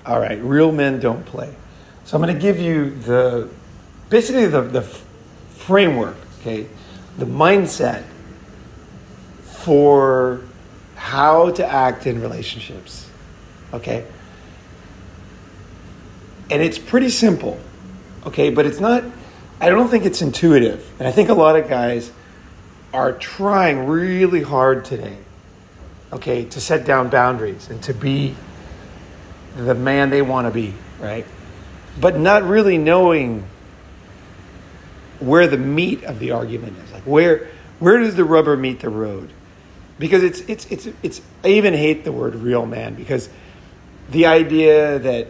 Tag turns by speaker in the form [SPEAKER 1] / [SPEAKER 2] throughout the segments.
[SPEAKER 1] All right, real men don't play. So I'm going to give you basically the framework, okay, the mindset for how to act in relationships, okay? And it's pretty simple, okay, but it's not, I don't think it's intuitive. And I think a lot of guys are trying really hard today, okay, to set down boundaries and to be the man they want to be, right? But not really knowing where the meat of the argument is. Like where does the rubber meet the road? Because it's I even hate the word real man, because the idea that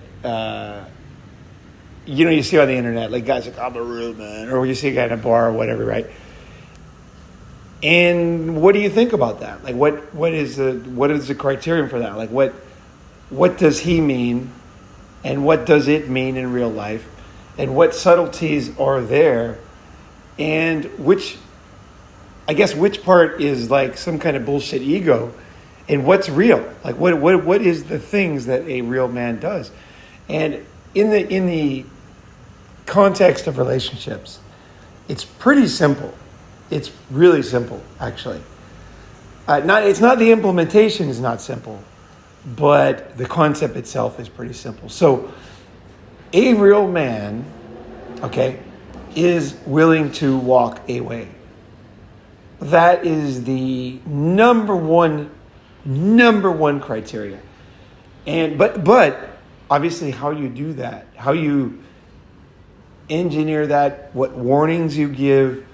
[SPEAKER 1] you see on the internet, like guys like, I'm a real man, or you see a guy in a bar or whatever, right? And what do you think about that? Like what is the criterion for that? Like what does he mean, and what does it mean in real life, and what subtleties are there, and which part is like some kind of bullshit ego, and what's real? Like what is the things that a real man does? And in the context of relationships, it's pretty simple. It's really simple, actually. It's not the implementation is not simple, but the concept itself is pretty simple. So, a real man, okay, is willing to walk away. That is the number one criteria. And but obviously, how you do that, how you engineer that, what warnings you give,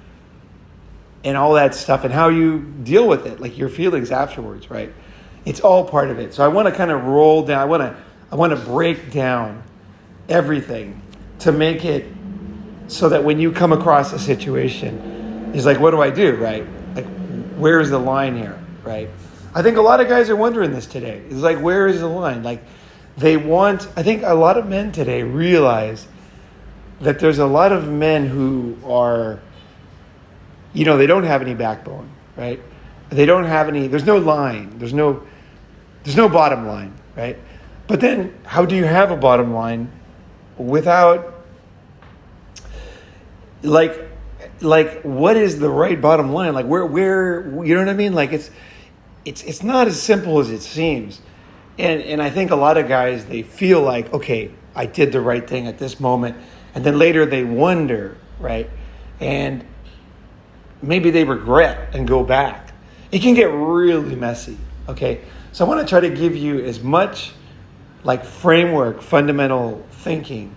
[SPEAKER 1] and all that stuff, and how you deal with it, like your feelings afterwards, right? It's all part of it. So I want to kind of roll down. I want to break down everything to make it so that when you come across a situation, it's like, what do I do, right? Like, where's the line here, right? I think a lot of guys are wondering this today. It's like, where is the line? Like, I think a lot of men today realize that there's a lot of men who are, they don't have any backbone, right? They don't have any, there's no line, there's no bottom line, right? But then how do you have a bottom line without, like what is the right bottom line? Like where you know what I mean? Like it's not as simple as it seems. And I think a lot of guys, they feel like, okay, I did the right thing at this moment. And then later they wonder, right? And maybe they regret and go back. It can get really messy, okay? So I want to try to give you as much like framework, fundamental thinking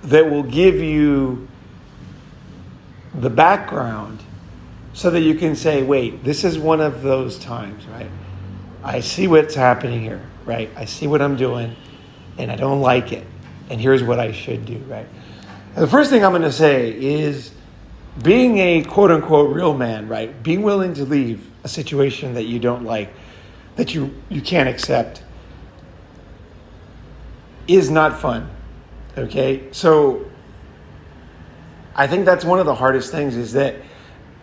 [SPEAKER 1] that will give you the background so that you can say, wait, this is one of those times, right? I see what's happening here, right? I see what I'm doing, and I don't like it. And here's what I should do, right? And the first thing I'm going to say is being a quote-unquote real man, right? Being willing to leave a situation that you don't like, that you can't accept, is not fun, okay? So I think that's one of the hardest things, is that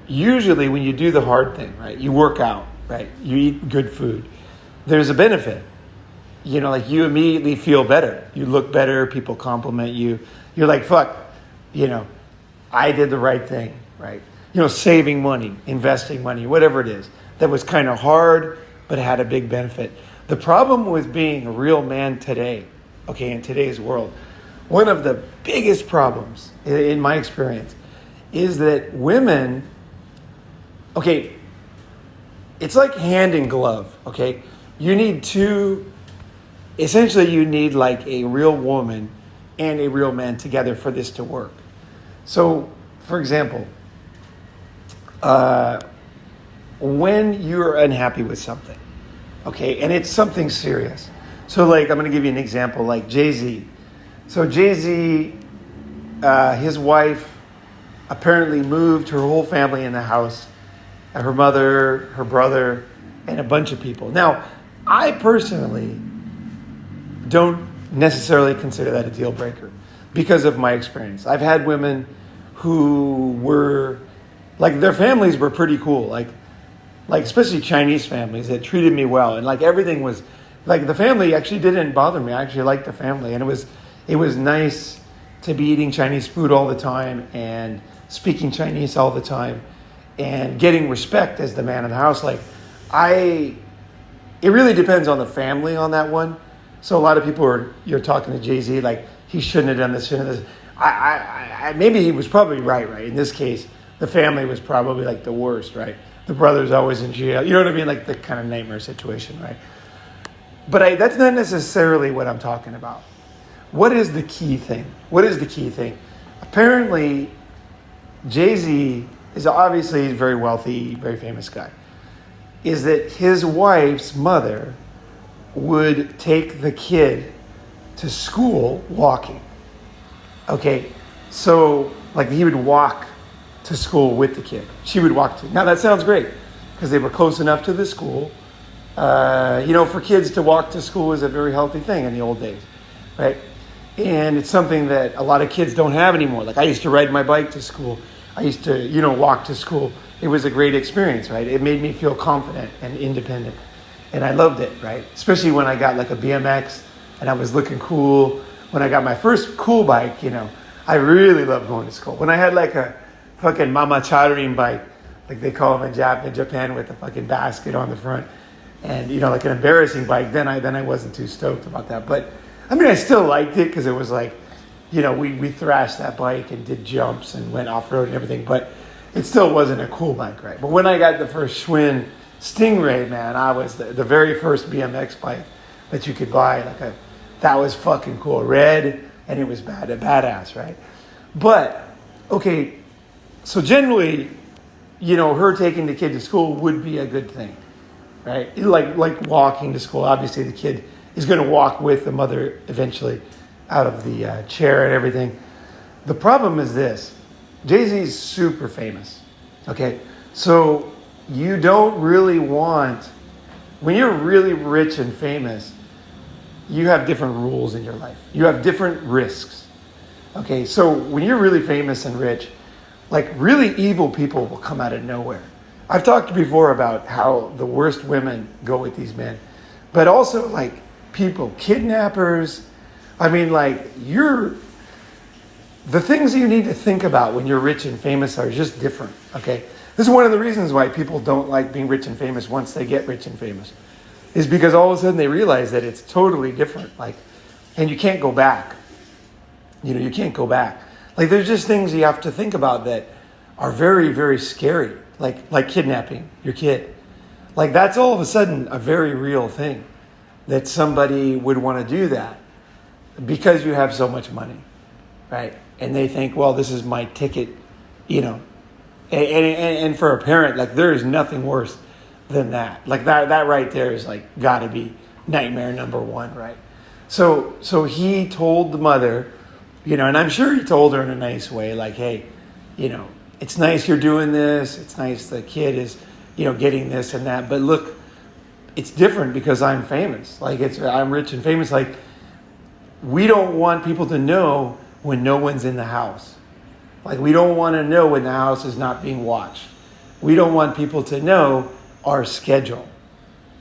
[SPEAKER 1] usually when you do the hard thing, right? You work out, right? You eat good food. There's a benefit. Like you immediately feel better. You look better. People compliment you. You're like, fuck, I did the right thing, right? Saving money, investing money, whatever it is. That was kind of hard, but it had a big benefit. The problem with being a real man today, okay, in today's world, one of the biggest problems, in my experience, is that women, okay, it's like hand in glove, okay? You need essentially you need like a real woman and a real man together for this to work. So, for example, when you're unhappy with something, okay, and it's something serious. So like, I'm going to give you an example, like JayZ. So JayZ, his wife apparently moved her whole family in the house, her mother, her brother, and a bunch of people. Now, I personally don't necessarily consider that a deal breaker because of my experience. I've had women who were, like, their families were pretty cool, like especially Chinese families that treated me well, and like everything was like the family actually didn't bother me. I actually liked the family, and it was nice to be eating Chinese food all the time and speaking Chinese all the time and getting respect as the man of the house. Like it really depends on the family on that one. So a lot of people you're talking to JayZ, like he shouldn't have done this, shouldn't have this. Maybe he was probably right. In this case, the family was probably like the worst, right? The brother's always in jail. You know what I mean? Like the kind of nightmare situation, right? But that's not necessarily what I'm talking about. What is the key thing? Apparently, JayZ is obviously a very wealthy, very famous guy. Is that his wife's mother would take the kid to school walking. Okay, so like he would walk to school with the kid. She would walk to. Now that sounds great because they were close enough to the school. For kids to walk to school is a very healthy thing in the old days, right? And it's something that a lot of kids don't have anymore. Like I used to ride my bike to school. I used to, walk to school. It was a great experience, right? It made me feel confident and independent. And I loved it, right? Especially when I got like a BMX and I was looking cool. When I got my first cool bike, I really loved going to school. When I had like a fucking mama chattering bike, like they call them in Japan with a fucking basket on the front, and like an embarrassing bike, then I wasn't too stoked about that. But I mean, I still liked it because it was like, we thrashed that bike and did jumps and went off-road and everything, but it still wasn't a cool bike, right? But when I got the first Schwinn Stingray, man, I was the very first BMX bike that you could buy, that was fucking cool. Red, and it was badass, right? But, okay, so generally, her taking the kid to school would be a good thing, right? Like walking to school. Obviously, the kid is going to walk with the mother eventually out of the chair and everything. The problem is this. JayZ is super famous, okay? So you don't really want, when you're really rich and famous, you have different rules in your life. You have different risks, okay? So when you're really famous and rich, like really evil people will come out of nowhere. I've talked before about how the worst women go with these men, but also like people, kidnappers. I mean, like the things you need to think about when you're rich and famous are just different, okay? This is one of the reasons why people don't like being rich and famous once they get rich and famous, is because all of a sudden they realize that it's totally different, and you can't go back. You can't go back. Like there's just things you have to think about that are very, very scary, like kidnapping your kid. Like that's all of a sudden a very real thing that somebody would want to do that because you have so much money, right? And they think, well, this is my ticket, And for a parent, like there is nothing worse than that. Like that right there is like got to be nightmare number one, right? So he told the mother, and I'm sure he told her in a nice way, like, hey, it's nice you're doing this. It's nice the kid is, getting this and that. But look, it's different because I'm famous. Like I'm rich and famous. Like we don't want people to know when no one's in the house. Like we don't want to know when the house is not being watched. We don't want people to know our schedule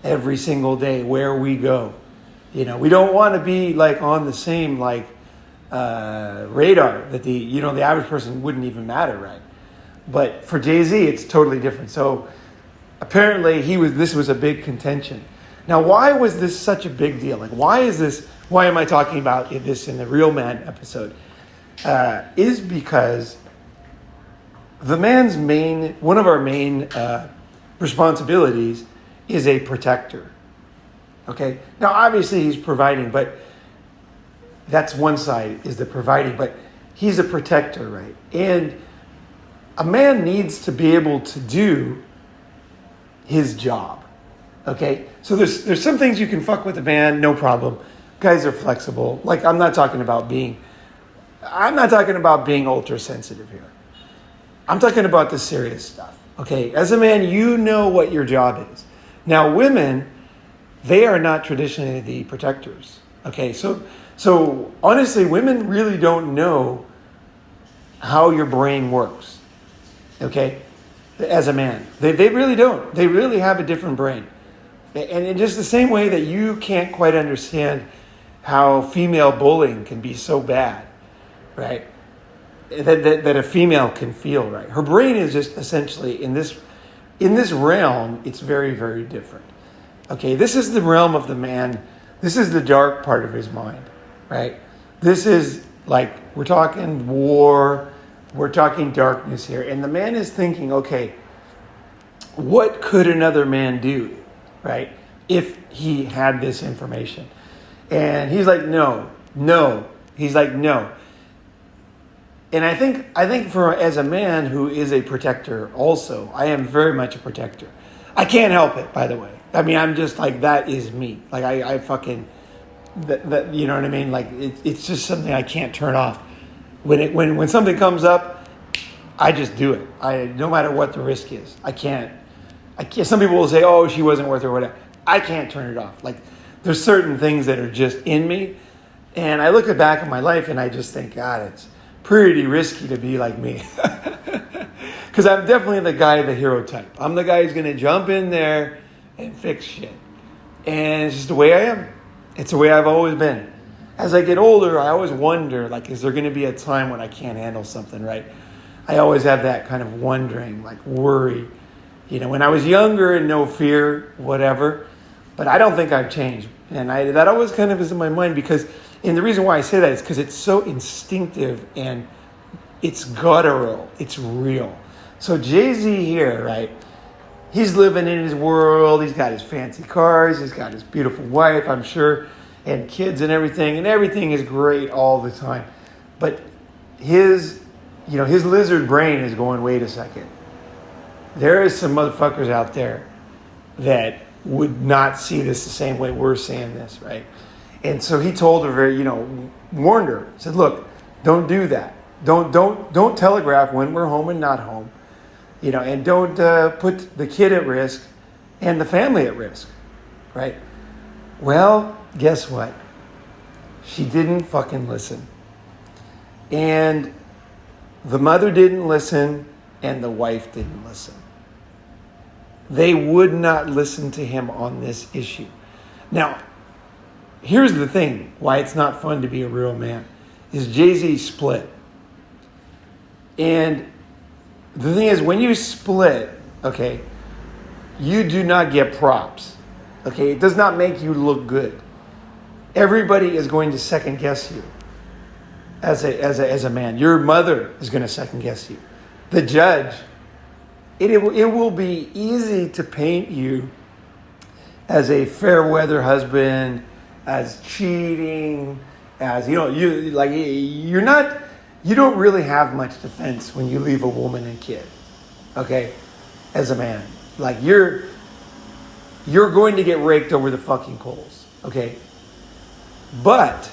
[SPEAKER 1] every single day, where we go. We don't want to be like on the same radar that the average person wouldn't even matter, right? But for JayZ, it's totally different. So apparently this was a big contention. Now, why was this such a big deal? Like, why am I talking about this in the Real Man episode? Is because one of our main responsibilities is a protector. Okay? Now, obviously, he's providing, but that's one side, is the providing, but he's a protector, right? And a man needs to be able to do his job. Okay? So there's some things you can fuck with a man, no problem. Guys are flexible. Like, I'm not talking about being ultra sensitive here. I'm talking about the serious stuff. Okay? As a man, you know what your job is. Now, women, they are not traditionally the protectors. Okay? So honestly, women really don't know how your brain works. Okay? As a man. They really don't. They really have a different brain And in just the same way that you can't quite understand how female bullying can be so bad, right? That a female can feel, right? Her brain is just essentially in this realm, it's very, very different. Okay, this is the realm of the man. This is the dark part of his mind, right? This is like, we're talking war, we're talking darkness here. And the man is thinking, okay, what could another man do, right? If he had this information. And he's like, no. He's like, no. And I think as a man who is a protector also, I am very much a protector. I can't help it, by the way. I mean, I'm just like, that is me. Like, I fucking, that you know what I mean? Like, it's just something I can't turn off. When something comes up, I just do it. No matter what the risk is. I can't. Some people will say, oh, she wasn't worth it or whatever. I can't turn it off. Like, there's certain things that are just in me. And I look back at my life and I just think, God, it's pretty risky to be like me. Because I'm definitely the guy, the hero type. I'm the guy who's going to jump in there and fix shit. And it's just the way I am. It's the way I've always been. As I get older, I always wonder, like, is there going to be a time when I can't handle something, right? I always have that kind of wondering, like, worry. You know, when I was younger and no fear, whatever. But I don't think I've changed. And that always kind of is in my mind because, and the reason why I say that is because it's so instinctive and it's guttural. It's real. So JayZ here, right? He's living in his world. He's got his fancy cars. He's got his beautiful wife, I'm sure, and kids and everything is great all the time. But his lizard brain is going, wait a second. There is some motherfuckers out there that would not see this the same way we're seeing this, right? And so he told her, warned her, said, look, don't do that. Don't telegraph when we're home and not home. And don't put the kid at risk and the family at risk, right? Well, guess what? She didn't fucking listen. And the mother didn't listen and the wife didn't listen. They would not listen to him on this issue. Now, here's the thing, why it's not fun to be a real man, is JayZ split. And the thing is, when you split, okay, you do not get props. Okay, it does not make you look good. Everybody is going to second guess you as a man. Your mother is going to second guess you. The judge. It will be easy to paint you as a fair weather husband, as cheating, as you don't really have much defense when you leave a woman and kid. Okay? As a man. Like you're going to get raked over the fucking coals. Okay? But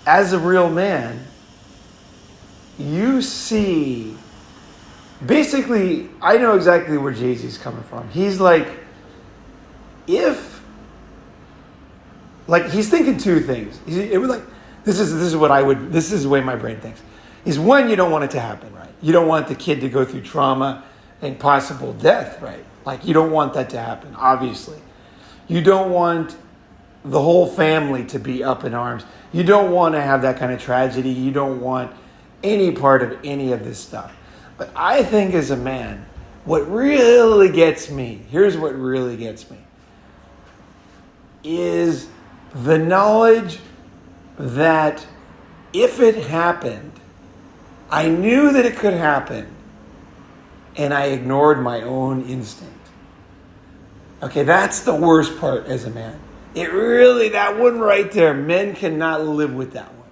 [SPEAKER 1] as a real man, you see, basically, I know exactly where JayZ's coming from. He's like, he's thinking two things. This is the way my brain thinks. Is one, you don't want it to happen, right? You don't want the kid to go through trauma and possible death, right? Like, you don't want that to happen, obviously. You don't want the whole family to be up in arms. You don't want to have that kind of tragedy. You don't want any part of any of this stuff. But I think as a man, what really gets me, here's what really gets me, is the knowledge that if it happened, I knew that it could happen, and I ignored my own instinct. Okay, that's the worst part as a man. That one right there, men cannot live with that one.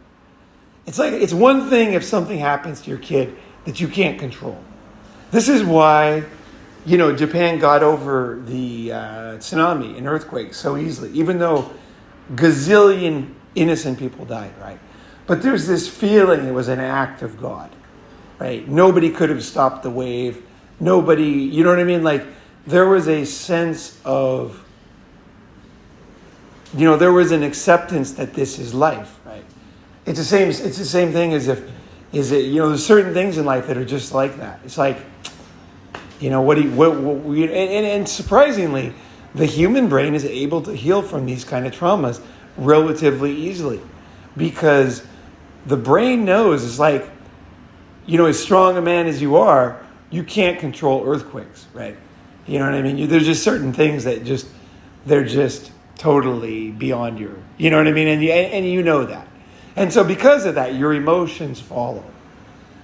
[SPEAKER 1] It's like, it's one thing if something happens to your kid that you can't control. This is why, Japan got over the tsunami and earthquake so easily, even though gazillion innocent people died, right? But there's this feeling it was an act of God, right? Nobody could have stopped the wave. Nobody, you know what I mean? Like, there was a sense of, there was an acceptance that this is life, right? It's the same thing as there's certain things in life that are just like that. It's like, And surprisingly, the human brain is able to heal from these kind of traumas relatively easily, because the brain knows, it's like, as strong a man as you are, you can't control earthquakes, right? You know what I mean? There's just certain things that they're just totally beyond your, you know what I mean? And you know that. And so because of that, your emotions follow.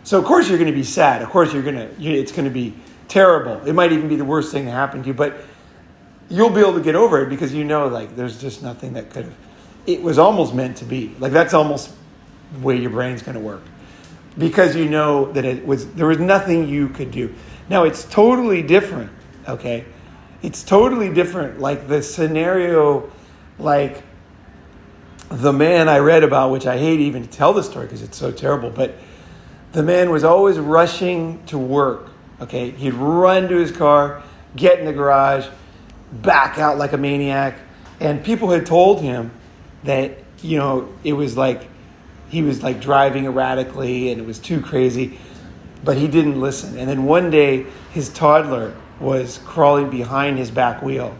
[SPEAKER 1] So of course you're going to be sad. Of course it's going to be terrible. It might even be the worst thing to happen to you, but you'll be able to get over it because like there's just nothing that could have, it was almost meant to be. Like that's almost the way your brain's going to work, because that there was nothing you could do. Now it's totally different, okay? It's totally different. Like the scenario, like the man I read about, which I hate even to tell the story because it's so terrible, but the man was always rushing to work, okay? He'd run to his car, get in the garage, back out like a maniac. And people had told him that, it was like, he was like driving erratically and it was too crazy, but he didn't listen. And then one day his toddler was crawling behind his back wheel,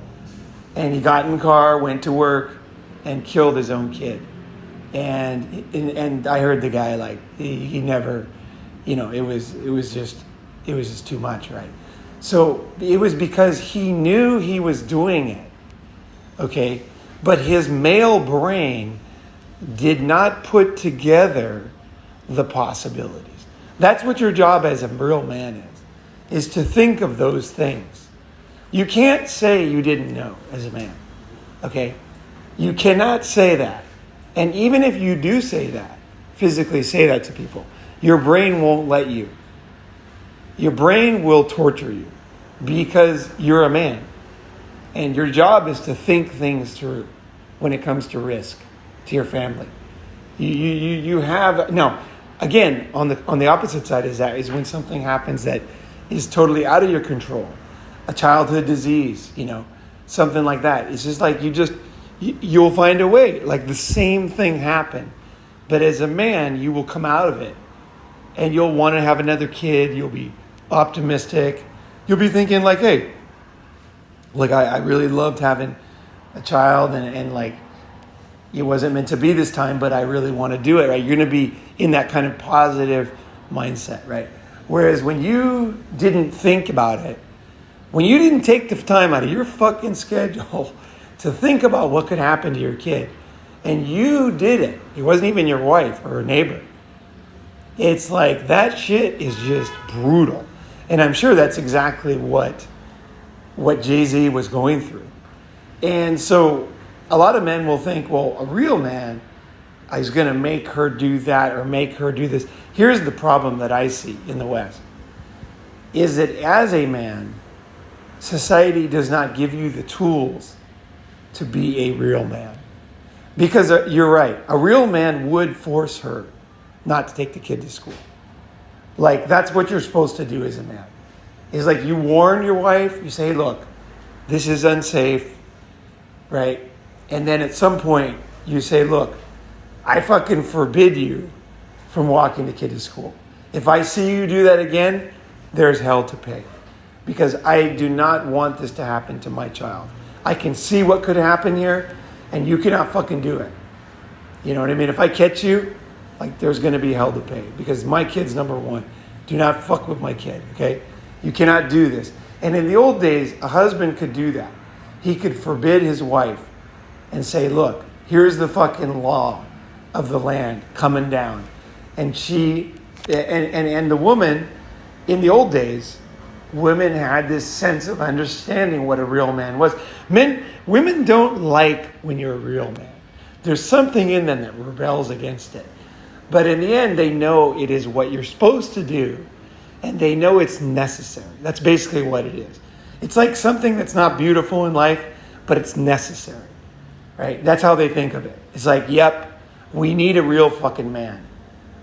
[SPEAKER 1] and he got in the car, went to work, and killed his own kid. And I heard the guy, like, he never, it was just too much, right? So it was because he knew he was doing it, okay? But his male brain did not put together the possibilities. That's what your job as a real man is to think of those things. You can't say you didn't know as a man, okay? You cannot say that. And even if you do say that, physically say that to people, your brain won't let you. Your brain will torture you because you're a man. And your job is to think things through when it comes to risk to your family. You have, now, again, on the opposite side is when something happens that is totally out of your control. A childhood disease, something like that. It's just like you'll find a way. Like the same thing happened. But as a man, you will come out of it. And you'll want to have another kid. You'll be optimistic. You'll be thinking like, hey, like I really loved having a child and like it wasn't meant to be this time, but I really want to do it, right? You're going to be in that kind of positive mindset, right? Whereas when you didn't think about it, when you didn't take the time out of your fucking schedule to think about what could happen to your kid, and you did it, it wasn't even your wife or a neighbor. It's like that shit is just brutal. And I'm sure that's exactly what JayZ was going through. And so a lot of men will think, well, a real man is going to make her do that or make her do this. Here's the problem that I see in the West, is that as a man, society does not give you the tools to be a real man. Because you're right, a real man would force her not to take the kid to school. Like, that's what you're supposed to do as a man. It's like you warn your wife, you say, look, this is unsafe, right? And then at some point you say, look, I fucking forbid you from walking the kid to school. If I see you do that again, there's hell to pay. Because I do not want this to happen to my child. I can see what could happen here, and you cannot fucking do it. You know what I mean? If I catch you, like, there's going to be hell to pay. Because my kid's number one. Do not fuck with my kid, okay? You cannot do this. And in the old days, a husband could do that. He could forbid his wife and say, look, here's the fucking law of the land coming down. And and the woman, in the old days, women had this sense of understanding what a real man was. Women don't like when you're a real man. There's something in them that rebels against it. But in the end, they know it is what you're supposed to do. And they know it's necessary. That's basically what it is. It's like something that's not beautiful in life, but it's necessary. Right? That's how they think of it. It's like, yep, we need a real fucking man.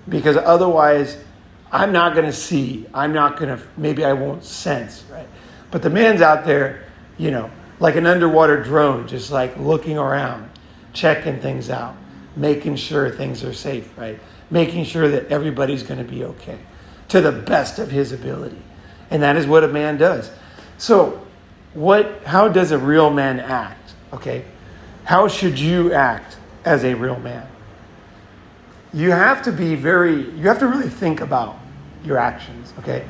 [SPEAKER 1] Because otherwise, I'm not going to see. Maybe I won't sense. Right? But the man's out there, like an underwater drone, just like looking around, checking things out, making sure things are safe, right? Making sure that everybody's going to be okay to the best of his ability. And that is what a man does. So how does a real man act? Okay. How should you act as a real man? You have to really think about your actions, okay?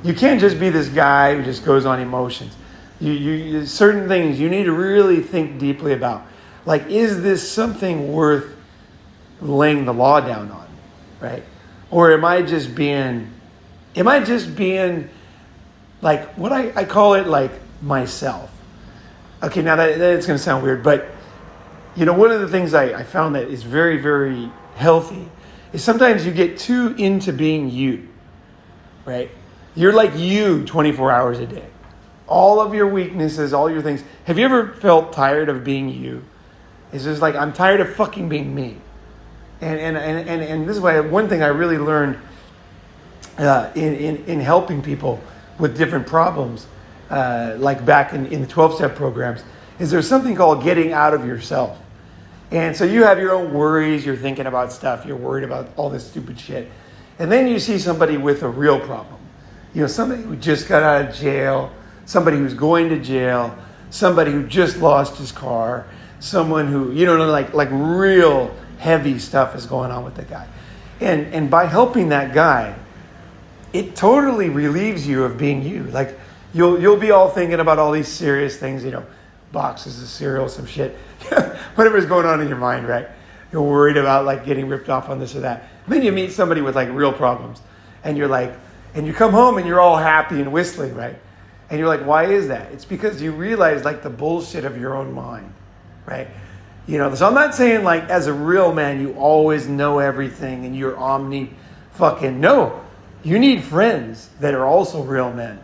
[SPEAKER 1] You can't just be this guy who just goes on emotions. You certain things you need to really think deeply about. Like, is this something worth laying the law down on, right? Or am I just being like what I call it, like, myself? Okay, now that's going to sound weird, but one of the things I found that is very, very healthy is sometimes you get too into being you, right? You're like you 24 hours a day. All of your weaknesses, all your things. Have you ever felt tired of being you? It's just like, I'm tired of fucking being me. And this is why one thing I really learned in helping people with different problems, like back in the 12-step programs, is there's something called getting out of yourself. And so you have your own worries, you're thinking about stuff, you're worried about all this stupid shit. And then you see somebody with a real problem. Somebody who just got out of jail, somebody who's going to jail, somebody who just lost his car, someone who, like real heavy stuff is going on with the guy. And by helping that guy, it totally relieves you of being you. Like, you'll be all thinking about all these serious things, boxes of cereal, some shit, whatever's going on in your mind, right? You're worried about like getting ripped off on this or that. And then you meet somebody with like real problems, and you're like, and you come home and you're all happy and whistling, right? And you're like, why is that? It's because you realize like the bullshit of your own mind, right? So I'm not saying like as a real man you always know everything and you're no. You need friends that are also real men,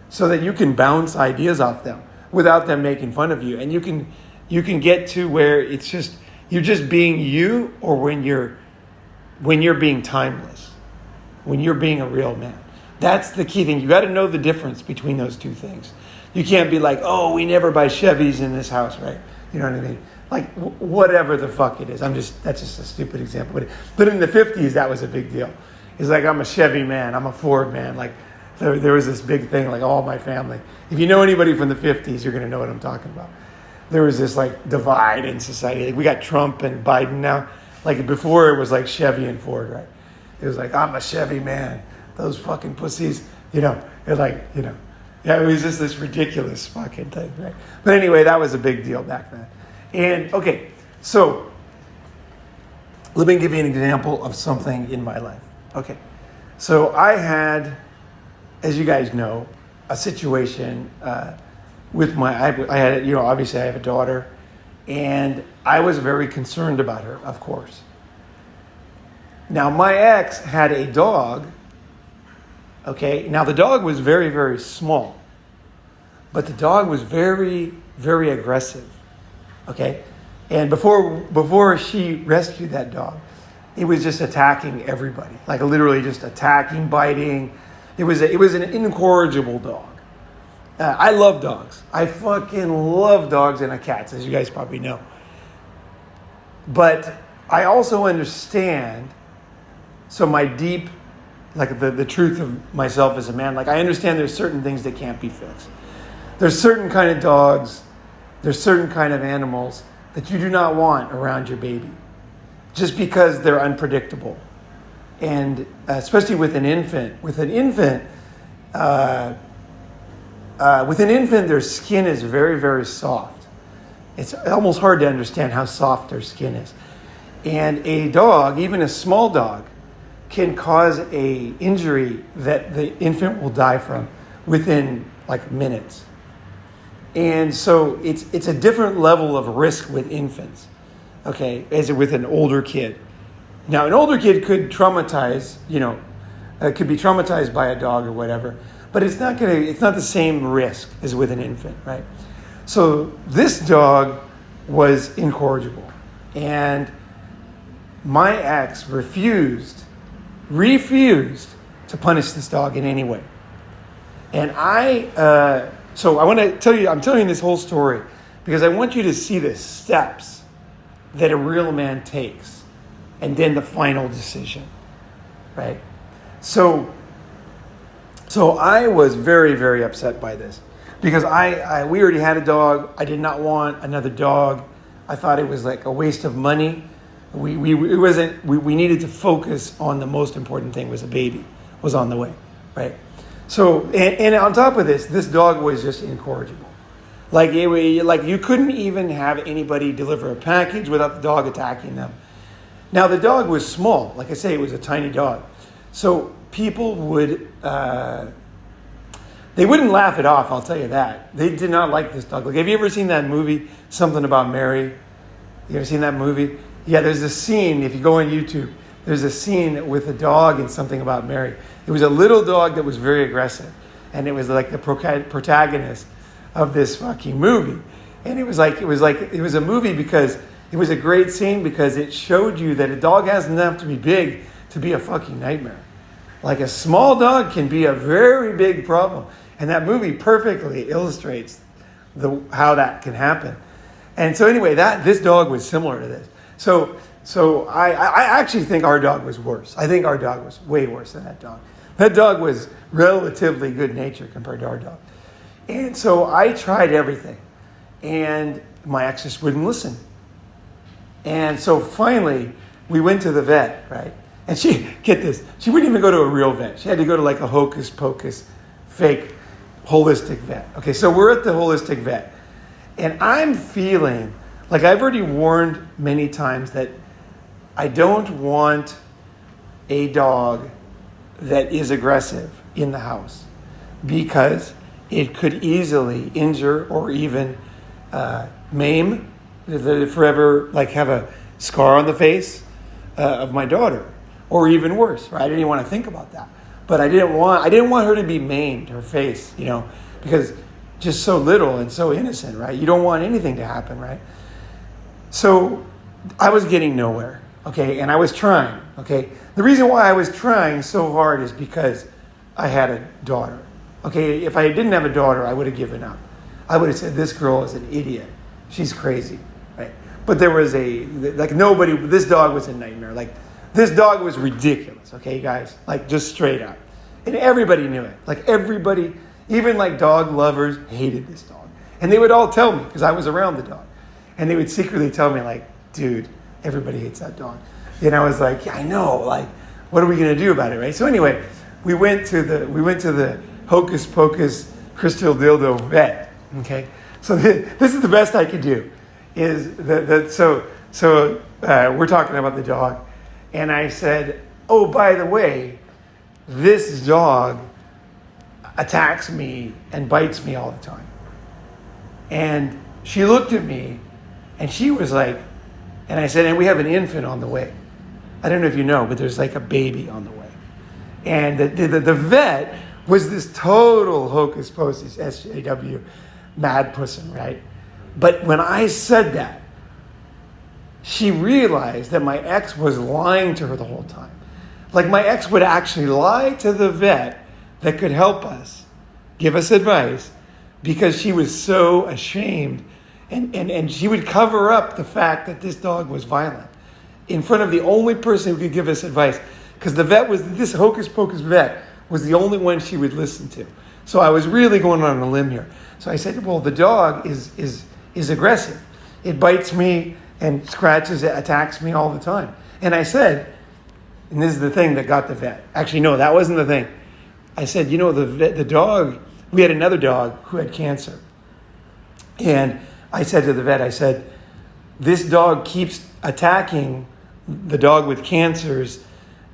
[SPEAKER 1] so that you can bounce ideas off them without them making fun of you. And you can get to where it's just, you're just being you, or when you're being timeless, when you're being a real man. That's the key thing. You got to know the difference between those two things. You can't be like, oh, we never buy Chevys in this house, right? You know what I mean? Like, whatever the fuck it is. That's just a stupid example. But in the 50s, that was a big deal. It's like, I'm a Chevy man, I'm a Ford man. Like, there was this big thing, like all my family. If you know anybody from the 50s, you're going to know what I'm talking about. There was this like divide in society. Like, we got Trump and Biden now. Like, before it was like Chevy and Ford, right? It was like, I'm a Chevy man. Those fucking pussies, they're like, yeah, it was just this ridiculous fucking thing, right? But anyway, that was a big deal back then. And okay, so let me give you an example of something in my life. Okay, so I had, as you guys know, a situation with I had, obviously I have a daughter, and I was very concerned about her, of course. Now, my ex had a dog. Okay, now the dog was very, very small, but the dog was very, very aggressive. Okay, and before she rescued that dog, it was just attacking everybody, like literally just attacking, biting. It was an incorrigible dog. I love dogs. I fucking love dogs and cats, as you guys probably know. But I also understand. So my deep, like the truth of myself as a man, like I understand there's certain things that can't be fixed. There's certain kind of dogs, there's certain kind of animals that you do not want around your baby, just because they're unpredictable. And especially with an infant, their skin is very, very soft. It's almost hard to understand how soft their skin is. And a dog, even a small dog, can cause a injury that the infant will die from within like minutes. And so it's a different level of risk with infants, okay, as with an older kid. Now, an older kid could traumatize, could be traumatized by a dog or whatever, but it's not the same risk as with an infant, right? So this dog was incorrigible, and my ex refused to punish this dog in any way. And so I want to tell you, I'm telling you this whole story because I want you to see the steps that a real man takes and then the final decision, right? So So I was very, very upset by this because we already had a dog. I did not want another dog. I thought it was like a waste of money. We needed to focus on the most important thing, was a baby was on the way, right? So, and on top of this dog was just incorrigible. Like you couldn't even have anybody deliver a package without the dog attacking them. Now the dog was small. Like I say, it was a tiny dog. So people would, they wouldn't laugh it off, I'll tell you that. They did not like this dog. Like, have you ever seen that movie, Something About Mary? You ever seen that movie? Yeah, there's a scene, if you go on YouTube, there's a scene with a dog in Something About Mary. It was a little dog that was very aggressive. And it was like the protagonist of this fucking movie. And it was a movie because it was a great scene because it showed you that a dog hasn't enough to be big to be a fucking nightmare. Like a small dog can be a very big problem. And that movie perfectly illustrates how that can happen. And so anyway, this dog was similar to this. So I actually think our dog was worse. I think our dog was way worse than that dog. That dog was relatively good natured compared to our dog. And so I tried everything. And my ex just wouldn't listen. And so finally, we went to the vet, right? And get this, she wouldn't even go to a real vet. She had to go to like a Hocus Pocus fake holistic vet. Okay, so we're at the holistic vet. And I'm feeling, like I've already warned many times that I don't want a dog that is aggressive in the house because it could easily injure or even maim, forever, like have a scar on the face of my daughter. Or even worse, right? I didn't want to think about that. But I didn't want her to be maimed, her face, because just so little and so innocent, right? You don't want anything to happen, right? So I was getting nowhere, okay? And I was trying, okay? The reason why I was trying so hard is because I had a daughter, okay? If I didn't have a daughter, I would have given up. I would have said, this girl is an idiot. She's crazy, right? But there was this dog was a nightmare. Like, this dog was ridiculous, okay, guys? Like, just straight up. And everybody knew it. Like, everybody, even like dog lovers, hated this dog. And they would all tell me, because I was around the dog. And they would secretly tell me, like, dude, everybody hates that dog. And I was like, yeah, I know. Like, what are we going to do about it, right? So anyway, we went to the Hocus Pocus Crystal Dildo vet, okay? So this is the best I could do. So we're talking about the dog. And I said, oh, by the way, this dog attacks me and bites me all the time. And she looked at me and she was like, and I said, and we have an infant on the way. I don't know if you know, but there's like a baby on the way. And the vet was this total Hocus Pocus, SJW, mad person, right? But when I said that, she realized that my ex was lying to her the whole time. Like, my ex would actually lie to the vet that could help us, give us advice, because she was so ashamed. And she would cover up the fact that this dog was violent in front of the only person who could give us advice. Because this Hocus Pocus vet was the only one she would listen to. So I was really going on a limb here. So I said, well, the dog is aggressive. It bites me and scratches, attacks me all the time. And I said, and this is the thing that got the vet. Actually, no, that wasn't the thing. I said, the dog, we had another dog who had cancer. And I said to the vet, I said, this dog keeps attacking the dog with cancer's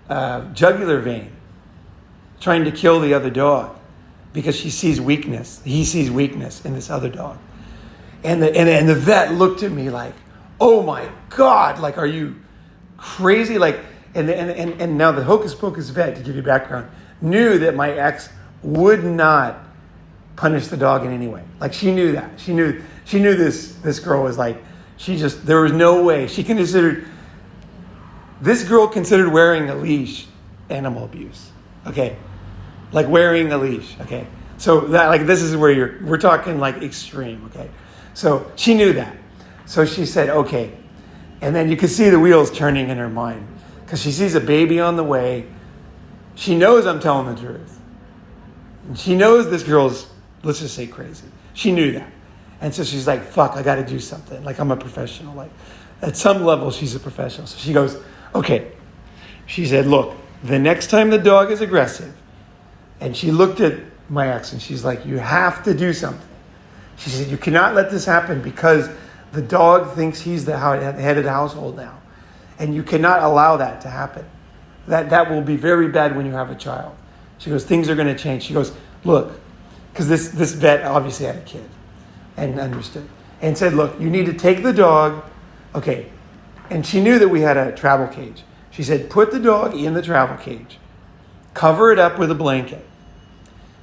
[SPEAKER 1] jugular vein, trying to kill the other dog because he sees weakness in this other dog. And the vet looked at me like, oh my God, like, are you crazy? Like, and now the Hocus Pocus vet, to give you background, knew that my ex would not punish the dog in any way. Like, she knew that. She knew this girl was like, there was no way. This girl considered wearing a leash animal abuse. Okay. Like wearing a leash. Okay. So that, like, this is where we're talking like extreme. Okay. So she knew that. So she said, okay. And then you could see the wheels turning in her mind because she sees a baby on the way. She knows I'm telling the truth. And she knows this girl's, let's just say, crazy. She knew that. And so she's like, fuck, I got to do something. Like, I'm a professional. Like, at some level, she's a professional. So she goes, okay. She said, look, the next time the dog is aggressive, and she looked at my ex and she's like, you have to do something. She said, you cannot let this happen because the dog thinks he's the head of the household now. And you cannot allow that to happen. That will be very bad when you have a child. She goes, things are going to change. She goes, look, because this vet obviously had a kid and understood. And said, look, you need to take the dog. Okay. And she knew that we had a travel cage. She said, put the dog in the travel cage. Cover it up with a blanket.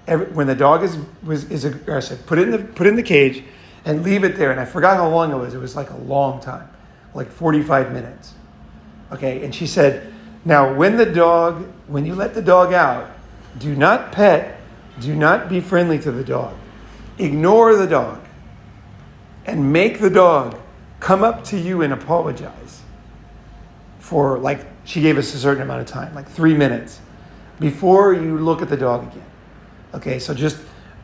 [SPEAKER 1] When the dog is aggressive, put it in the cage and leave it there. And I forgot how long it was. It was like a long time, like 45 minutes. Okay, and she said, now when you let the dog out, do not pet, do not be friendly to the dog. Ignore the dog and make the dog come up to you and apologize for, like, she gave us a certain amount of time, like 3 minutes, before you look at the dog again. Okay, so just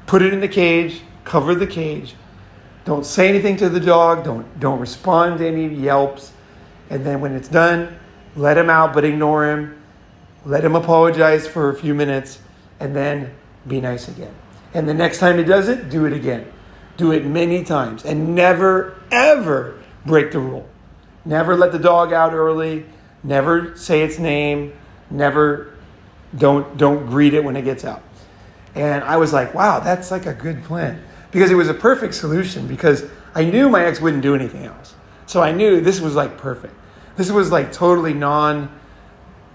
[SPEAKER 1] put it in the cage, cover the cage. Don't say anything to the dog. Don't respond to any yelps. And then when it's done, let him out, but ignore him. Let him apologize for a few minutes, and then be nice again. And the next time he does it, do it again. Do it many times. And never, ever break the rule. Never let the dog out early. Never say its name. Don't greet it when it gets out. And I was like, wow, that's like a good plan. Because it was a perfect solution, because I knew my ex wouldn't do anything else. So I knew this was like perfect. This was like totally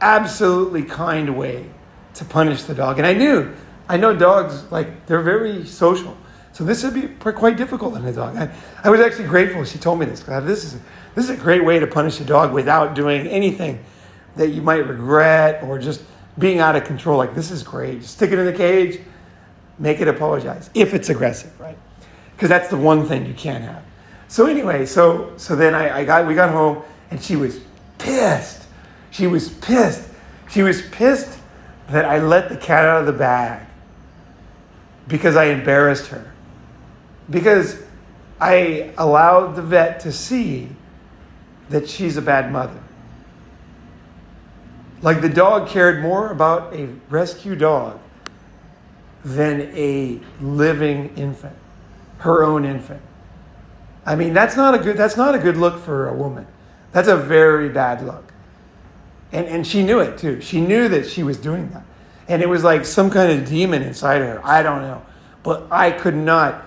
[SPEAKER 1] absolutely kind way to punish the dog. And I know dogs, like, they're very social. So this would be quite difficult on a dog. I was actually grateful she told me this. This is a great way to punish a dog without doing anything that you might regret or just being out of control. Like, this is great. Just stick it in the cage, make it apologize if it's aggressive, right? Because that's the one thing you can't have. So anyway, so then we got home and she was pissed. She was pissed. She was pissed that I let the cat out of the bag because I embarrassed her. Because I allowed the vet to see that she's a bad mother. Like, the dog cared more about a rescue dog than a living infant, her own infant. I mean, that's not a good look for a woman. That's a very bad look. And she knew it too. She knew that she was doing that. And it was like some kind of demon inside of her. I don't know. But I could not.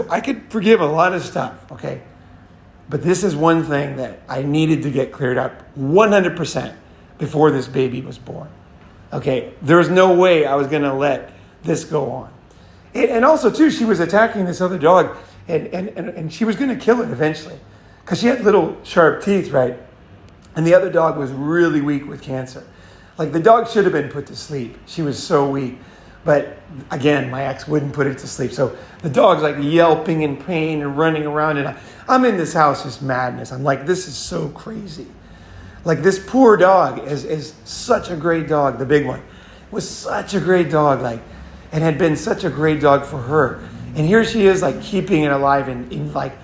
[SPEAKER 1] I could forgive a lot of stuff, okay? But this is one thing that I needed to get cleared up 100% before this baby was born. Okay, there's no way I was going to let this go on. And also, too, she was attacking this other dog, and she was going to kill it eventually because she had little sharp teeth, right? And the other dog was really weak with cancer. Like, the dog should have been put to sleep. She was so weak. But again, my ex wouldn't put it to sleep. So the dog's like yelping in pain and running around. And I'm in this house, just madness. I'm like, this is so crazy. Like, this poor dog is such a great dog. The big one was such a great dog, like, and had been such a great dog for her. And here she is, like, keeping it alive in like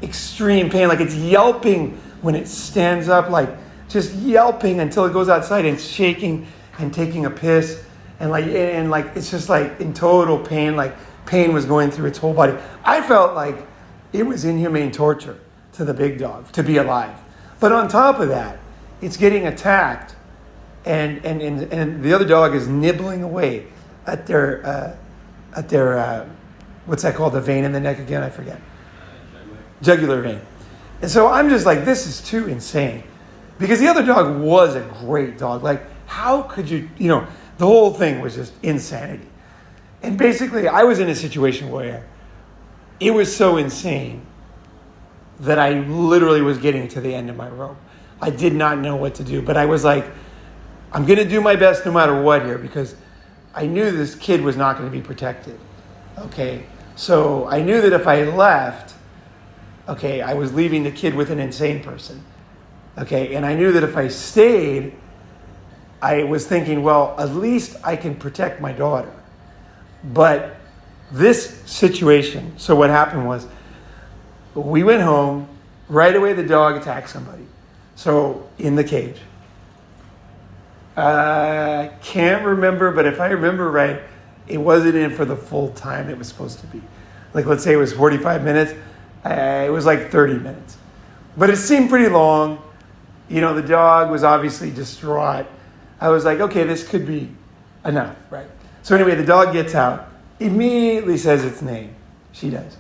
[SPEAKER 1] extreme pain. Like, it's yelping when it stands up, like just yelping until it goes outside and it's shaking and taking a piss. And it's just like in total pain, like pain was going through its whole body. I felt like it was inhumane torture to the big dog to be alive. But on top of that, it's getting attacked, and the other dog is nibbling away at their what's that called? The vein in the neck again? I forget. Jugular vein. And so I'm just like, this is too insane, because the other dog was a great dog. Like, how could you, the whole thing was just insanity. And basically, I was in a situation where it was so insane that I literally was getting to the end of my rope. I did not know what to do, but I was like, I'm going to do my best no matter what here, because I knew this kid was not going to be protected. Okay, so I knew that if I left, okay, I was leaving the kid with an insane person. Okay, and I knew that if I stayed, I was thinking, well, at least I can protect my daughter. But this situation, so what happened was, we went home, right away the dog attacked somebody. So, in the cage. I can't remember, but if I remember right, it wasn't in for the full time it was supposed to be. Like, let's say it was 45 minutes. It was like 30 minutes. But it seemed pretty long. You know, the dog was obviously distraught. I was like, okay, this could be enough, right? So anyway, the dog gets out, immediately says its name. She does.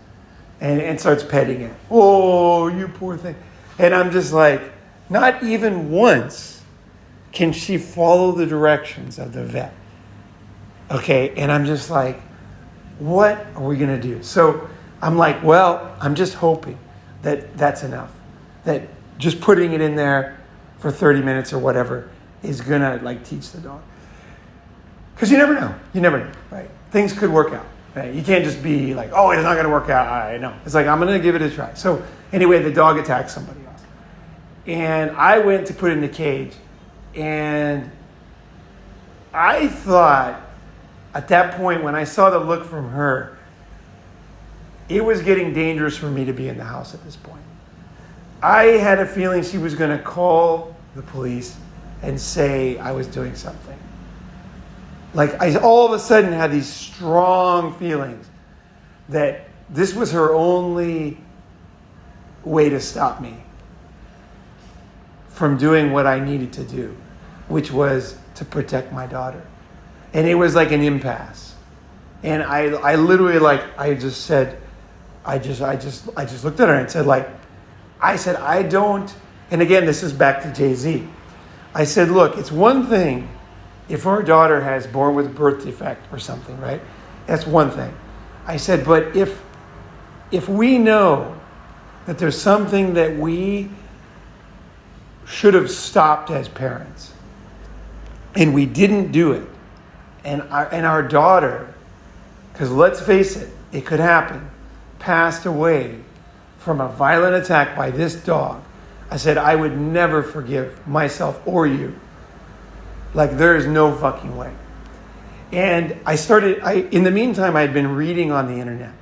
[SPEAKER 1] And starts petting it. Oh, you poor thing. And I'm just like, not even once can she follow the directions of the vet. Okay, and I'm just like, what are we going to do? So I'm like, well, I'm just hoping that that's enough. That just putting it in there for 30 minutes or whatever is going to like teach the dog. Because you never know. You never know, right? Things could work out. Right? You can't just be like, oh, it's not going to work out. I know. It's like, I'm going to give it a try. So anyway, the dog attacked somebody else. And I went to put it in the cage. And I thought at that point, when I saw the look from her, it was getting dangerous for me to be in the house at this point. I had a feeling she was going to call the police and say I was doing something. Like, I all of a sudden had these strong feelings that this was her only way to stop me from doing what I needed to do, which was to protect my daughter. And it was like an impasse. And I literally, like, I just looked at her and said, like, I don't, and again, this is back to JayZ. I said, look, it's one thing if our daughter has born with birth defect or something, right? That's one thing. I said, but if we know that there's something that we should have stopped as parents, and we didn't do it, and our daughter, because let's face it, it could happen, passed away from a violent attack by this dog, I said, I would never forgive myself or you. Like, there is no fucking way. And in the meantime, I had been reading on the internet.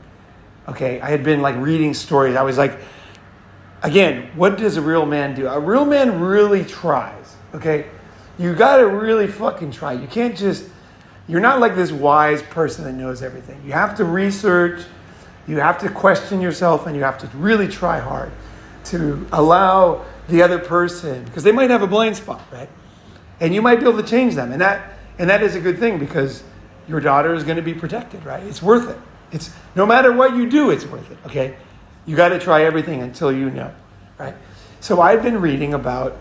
[SPEAKER 1] Okay, I had been like reading stories. I was like, again, what does a real man do? A real man really tries, okay? You gotta really fucking try. You can't just, you're not like this wise person that knows everything. You have to research, you have to question yourself, and you have to really try hard to allow the other person, because they might have a blind spot, right? And you might be able to change them. And that is a good thing, because your daughter is going to be protected, right? It's worth it. It's no matter what you do, it's worth it, okay? You got to try everything until you know, right? So I've been reading about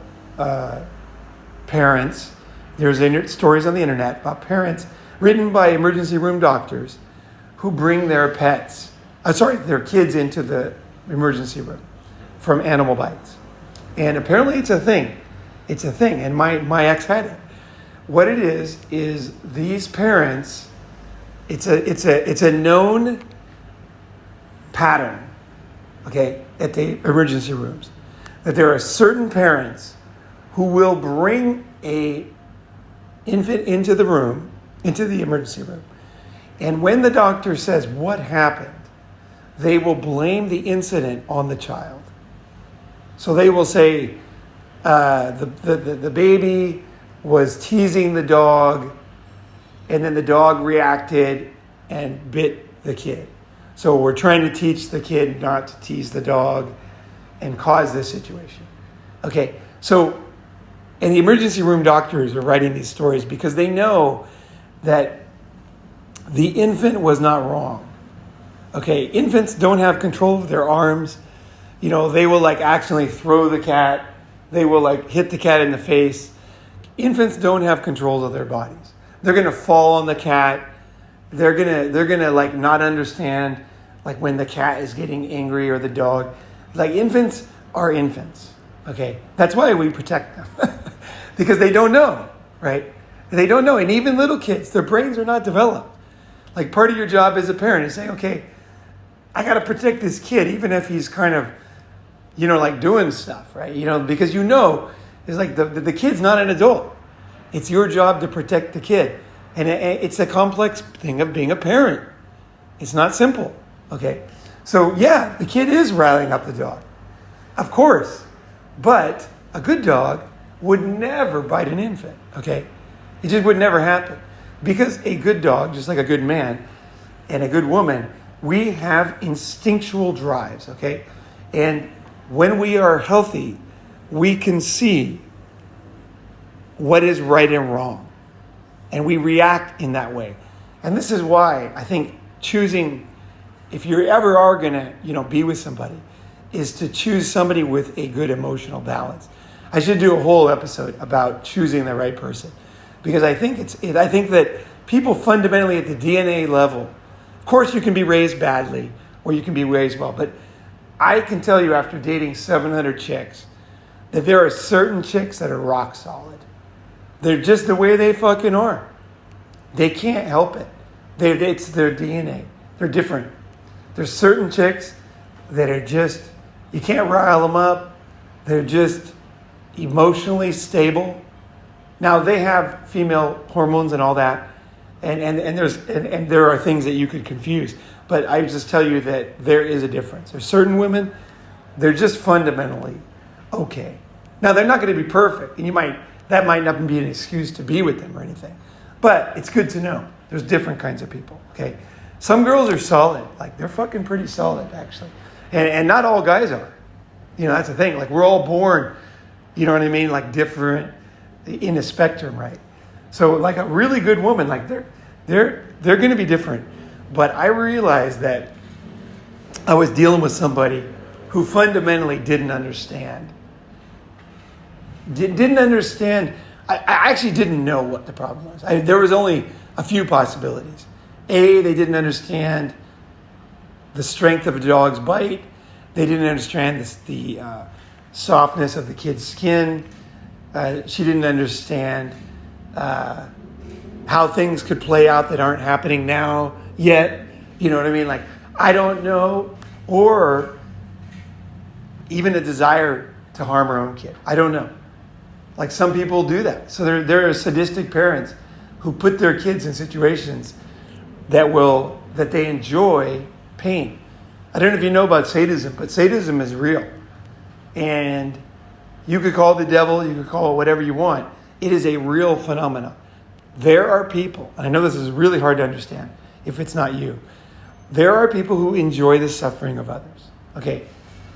[SPEAKER 1] parents. There's stories on the internet about parents written by emergency room doctors who bring their their kids into the emergency room from animal bites. And apparently it's a thing. It's a thing. And my ex had it. What it is these parents, it's a known pattern, okay, at the emergency rooms, that there are certain parents who will bring a infant into the room, into the emergency room, and when the doctor says what happened, they will blame the incident on the child. So they will say the baby was teasing the dog, and then the dog reacted and bit the kid. So we're trying to teach the kid not to tease the dog and cause this situation. Okay, so, and the emergency room doctors are writing these stories because they know that the infant was not wrong. Okay, infants don't have control of their arms. You know, they will like actually throw the cat. They will like hit the cat in the face. Infants don't have control of their bodies. They're going to fall on the cat. They're going to like not understand like when the cat is getting angry or the dog. Like infants are infants. Okay, that's why we protect them because they don't know, right? They don't know. And even little kids, their brains are not developed. Like part of your job as a parent is saying, okay, I got to protect this kid, even if he's kind of, you know, like doing stuff, right? You know, because you know, it's like the kid's not an adult. It's your job to protect the kid. And it's a complex thing of being a parent. It's not simple, okay? So yeah, the kid is riling up the dog, of course. But a good dog would never bite an infant, okay? It just would never happen. Because a good dog, just like a good man and a good woman, we have instinctual drives, okay? And when we are healthy, we can see what is right and wrong. And we react in that way. And this is why I think choosing, if you ever are going to, be with somebody, is to choose somebody with a good emotional balance. I should do a whole episode about choosing the right person, because I think I think that people fundamentally at the DNA level, of course you can be raised badly or you can be raised well, but I can tell you after dating 700 chicks that there are certain chicks that are rock solid. They're just the way they fucking are. They can't help it. It's their DNA. They're different. There's certain chicks that are just, you can't rile them up. They're just emotionally stable. Now they have female hormones and all that, and there are things that you could confuse. But I just tell you that there is a difference. There's certain women, they're just fundamentally okay. Now they're not going to be perfect, and that might not be an excuse to be with them or anything. But it's good to know there's different kinds of people. Okay, some girls are solid, like they're fucking pretty solid actually, and not all guys are. That's the thing. Like we're all born, you know what I mean? Like different in a spectrum, right? So like a really good woman, like they're going to be different. But I realized that I was dealing with somebody who fundamentally didn't understand. Didn't understand. I actually didn't know what the problem was. There was only a few possibilities. A, they didn't understand the strength of a dog's bite. They didn't understand the softness of the kid's skin. She didn't understand how things could play out that aren't happening now yet. You know what I mean? Like, I don't know. Or even a desire to harm her own kid. I don't know. Like some people do that. So there are sadistic parents who put their kids in situations that they enjoy pain. I don't know if you know about sadism, but sadism is real. And you could call it the devil, you could call it whatever you want. It is a real phenomenon. There are people, and I know this is really hard to understand if it's not you. There are people who enjoy the suffering of others. Okay,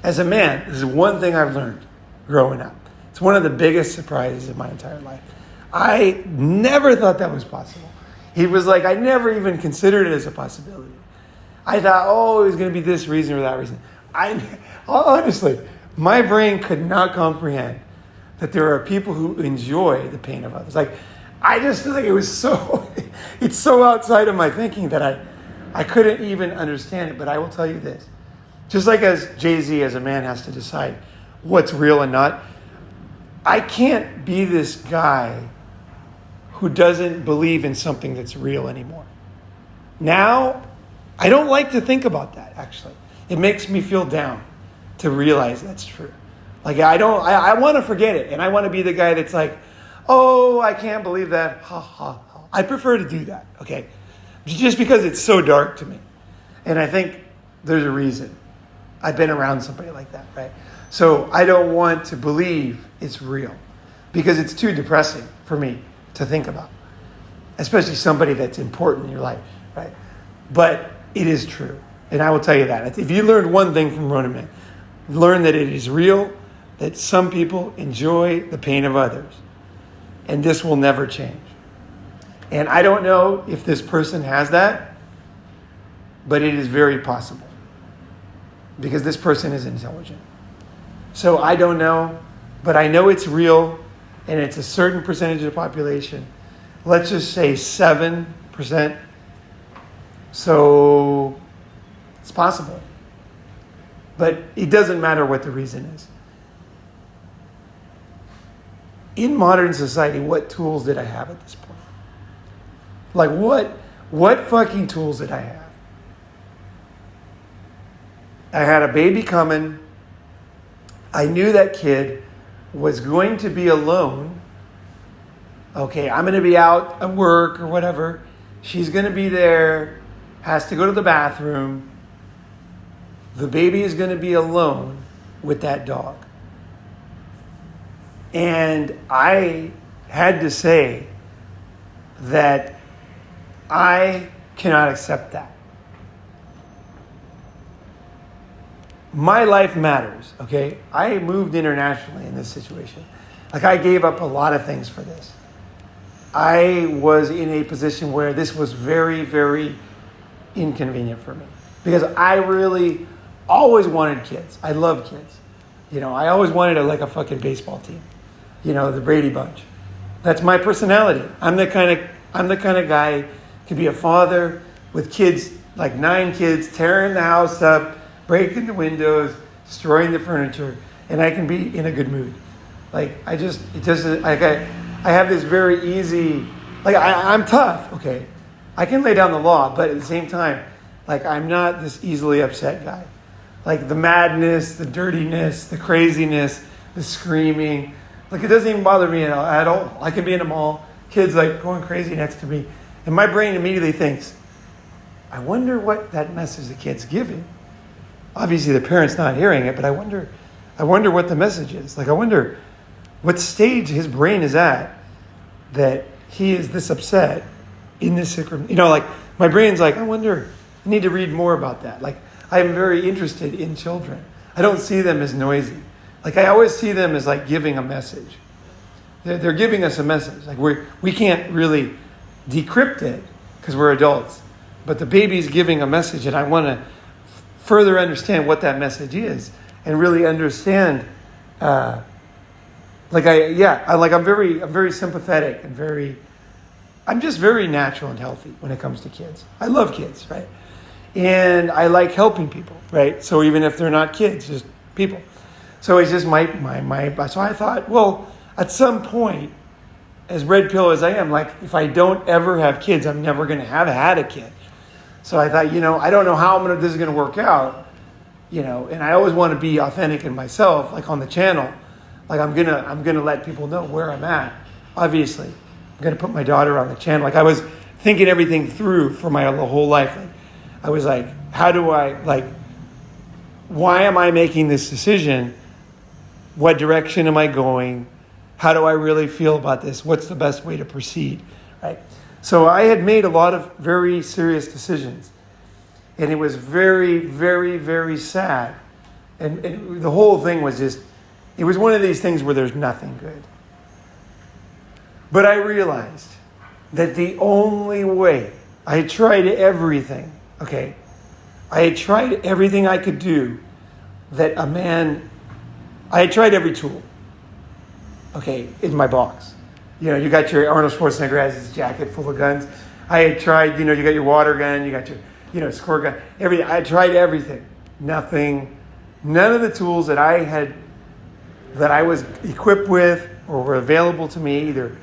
[SPEAKER 1] as a man, this is one thing I've learned growing up. It's one of the biggest surprises of my entire life. I never thought that was possible. He was like, I never even considered it as a possibility. I thought, it was going to be this reason or that reason. Honestly, my brain could not comprehend that there are people who enjoy the pain of others. Like, I just feel like it's so outside of my thinking that I couldn't even understand it. But I will tell you this. Just like as JayZ as a man has to decide what's real and not, I can't be this guy who doesn't believe in something that's real anymore. Now, I don't like to think about that, actually. It makes me feel down to realize that's true. Like, I want to forget it. And I want to be the guy that's like, I can't believe that. Ha, ha, ha. I prefer to do that, okay? Just because it's so dark to me. And I think there's a reason. I've been around somebody like that, right? So I don't want to believe it's real because it's too depressing for me to think about, especially somebody that's important in your life, right? But it is true. And I will tell you that. If you learned one thing from Ronin Man, learn that it is real, that some people enjoy the pain of others. And this will never change. And I don't know if this person has that, but it is very possible because this person is intelligent. So I don't know, but I know it's real and it's a certain percentage of the population. Let's just say 7%. So it's possible. But it doesn't matter what the reason is. In modern society, what tools did I have at this point? Like what fucking tools did I have? I had a baby coming. I knew that kid was going to be alone. Okay, I'm going to be out at work or whatever. She's going to be there, has to go to the bathroom. The baby is going to be alone with that dog. And I had to say that I cannot accept that. My life matters, okay? I moved internationally in this situation. Like, I gave up a lot of things for this. I was in a position where this was very, very inconvenient for me. Because I really always wanted kids. I love kids. You know, I always wanted a fucking baseball team. You know, the Brady Bunch. That's my personality. I'm the kind of guy could be a father with kids, like 9 kids, tearing the house up, breaking the windows, destroying the furniture, and I can be in a good mood. Like, I have this very easy, I'm tough, okay? I can lay down the law, but at the same time, I'm not this easily upset guy. Like, the madness, the dirtiness, the craziness, the screaming, it doesn't even bother me at all. I can be in a mall, kids going crazy next to me, and my brain immediately thinks, I wonder what that message the kid's giving. Obviously, the parent's not hearing it, but I wonder what the message is. I wonder what stage his brain is at that he is this upset in this, my brain's I wonder, I need to read more about that. I am very interested in children. I don't see them as noisy. I always see them as giving a message. They're giving us a message. We can't really decrypt it because we're adults, but the baby's giving a message, and I want to further understand what that message is and really understand. I'm very sympathetic and I'm just very natural and healthy when it comes to kids. I love kids, right? And I like helping people, right? So even if they're not kids, just people. So it's just my so I thought, well, at some point, as red pill as I am, if I don't ever have kids, I'm never going to have had a kid. So I thought, I don't know how this is going to work out, and I always want to be authentic in myself, on the channel. I'm gonna let people know where I'm at. Obviously, I'm gonna put my daughter on the channel. I was thinking everything through for my whole life. I was how do I why am I making this decision? What direction am I going? How do I really feel about this? What's the best way to proceed? Right. So I had made a lot of very serious decisions, and it was very, very, very sad. And the whole thing was just. It was one of these things where there's nothing good. But I realized that the only way, I had tried everything, okay? I had tried everything I could do I had tried every tool, okay, in my box. You got your Arnold Schwarzenegger has his jacket full of guns. I had tried, you got your water gun, you got your, squirt gun, everything. I tried everything. None of the tools that I was equipped with or were available to me, either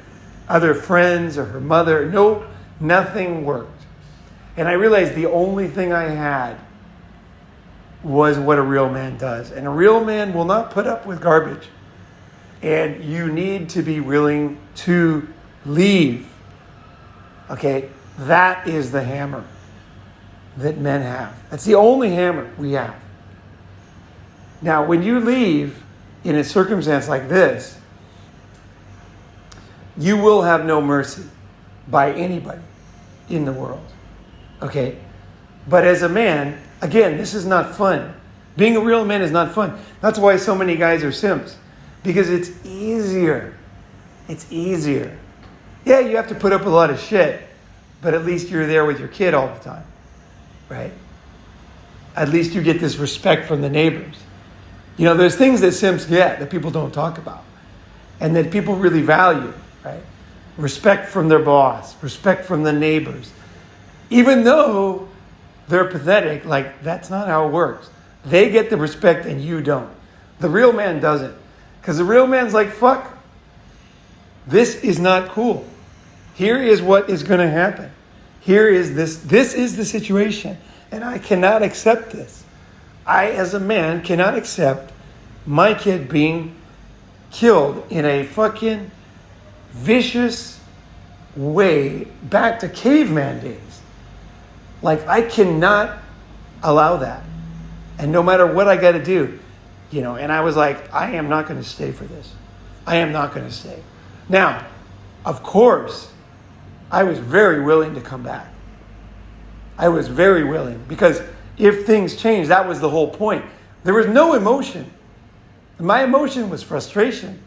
[SPEAKER 1] other friends or her mother. No, nothing worked. And I realized the only thing I had was what a real man does. And a real man will not put up with garbage. And you need to be willing to leave. Okay? That is the hammer that men have. That's the only hammer we have. Now, when you leave in a circumstance like this, you will have no mercy by anybody in the world. Okay? But as a man, again, this is not fun. Being a real man is not fun. That's why so many guys are simps. Because it's easier. It's easier. Yeah, you have to put up a lot of shit, but at least you're there with your kid all the time. Right? At least you get this respect from the neighbors. There's things that simps get that people don't talk about and that people really value, right? Respect from their boss, respect from the neighbors. Even though they're pathetic, that's not how it works. They get the respect and you don't. The real man doesn't. Because the real man's fuck, this is not cool. Here is what is going to happen. Here is this. This is the situation. And I cannot accept this. I, as a man, cannot accept my kid being killed in a fucking vicious, way back to caveman days. Like, I cannot allow that. And no matter what I got to do, and I was like, I am not going to stay for this. I am not going to stay. Now, of course, I was very willing to come back. I was very willing, because if things changed, that was the whole point. There was no emotion. My emotion was frustration,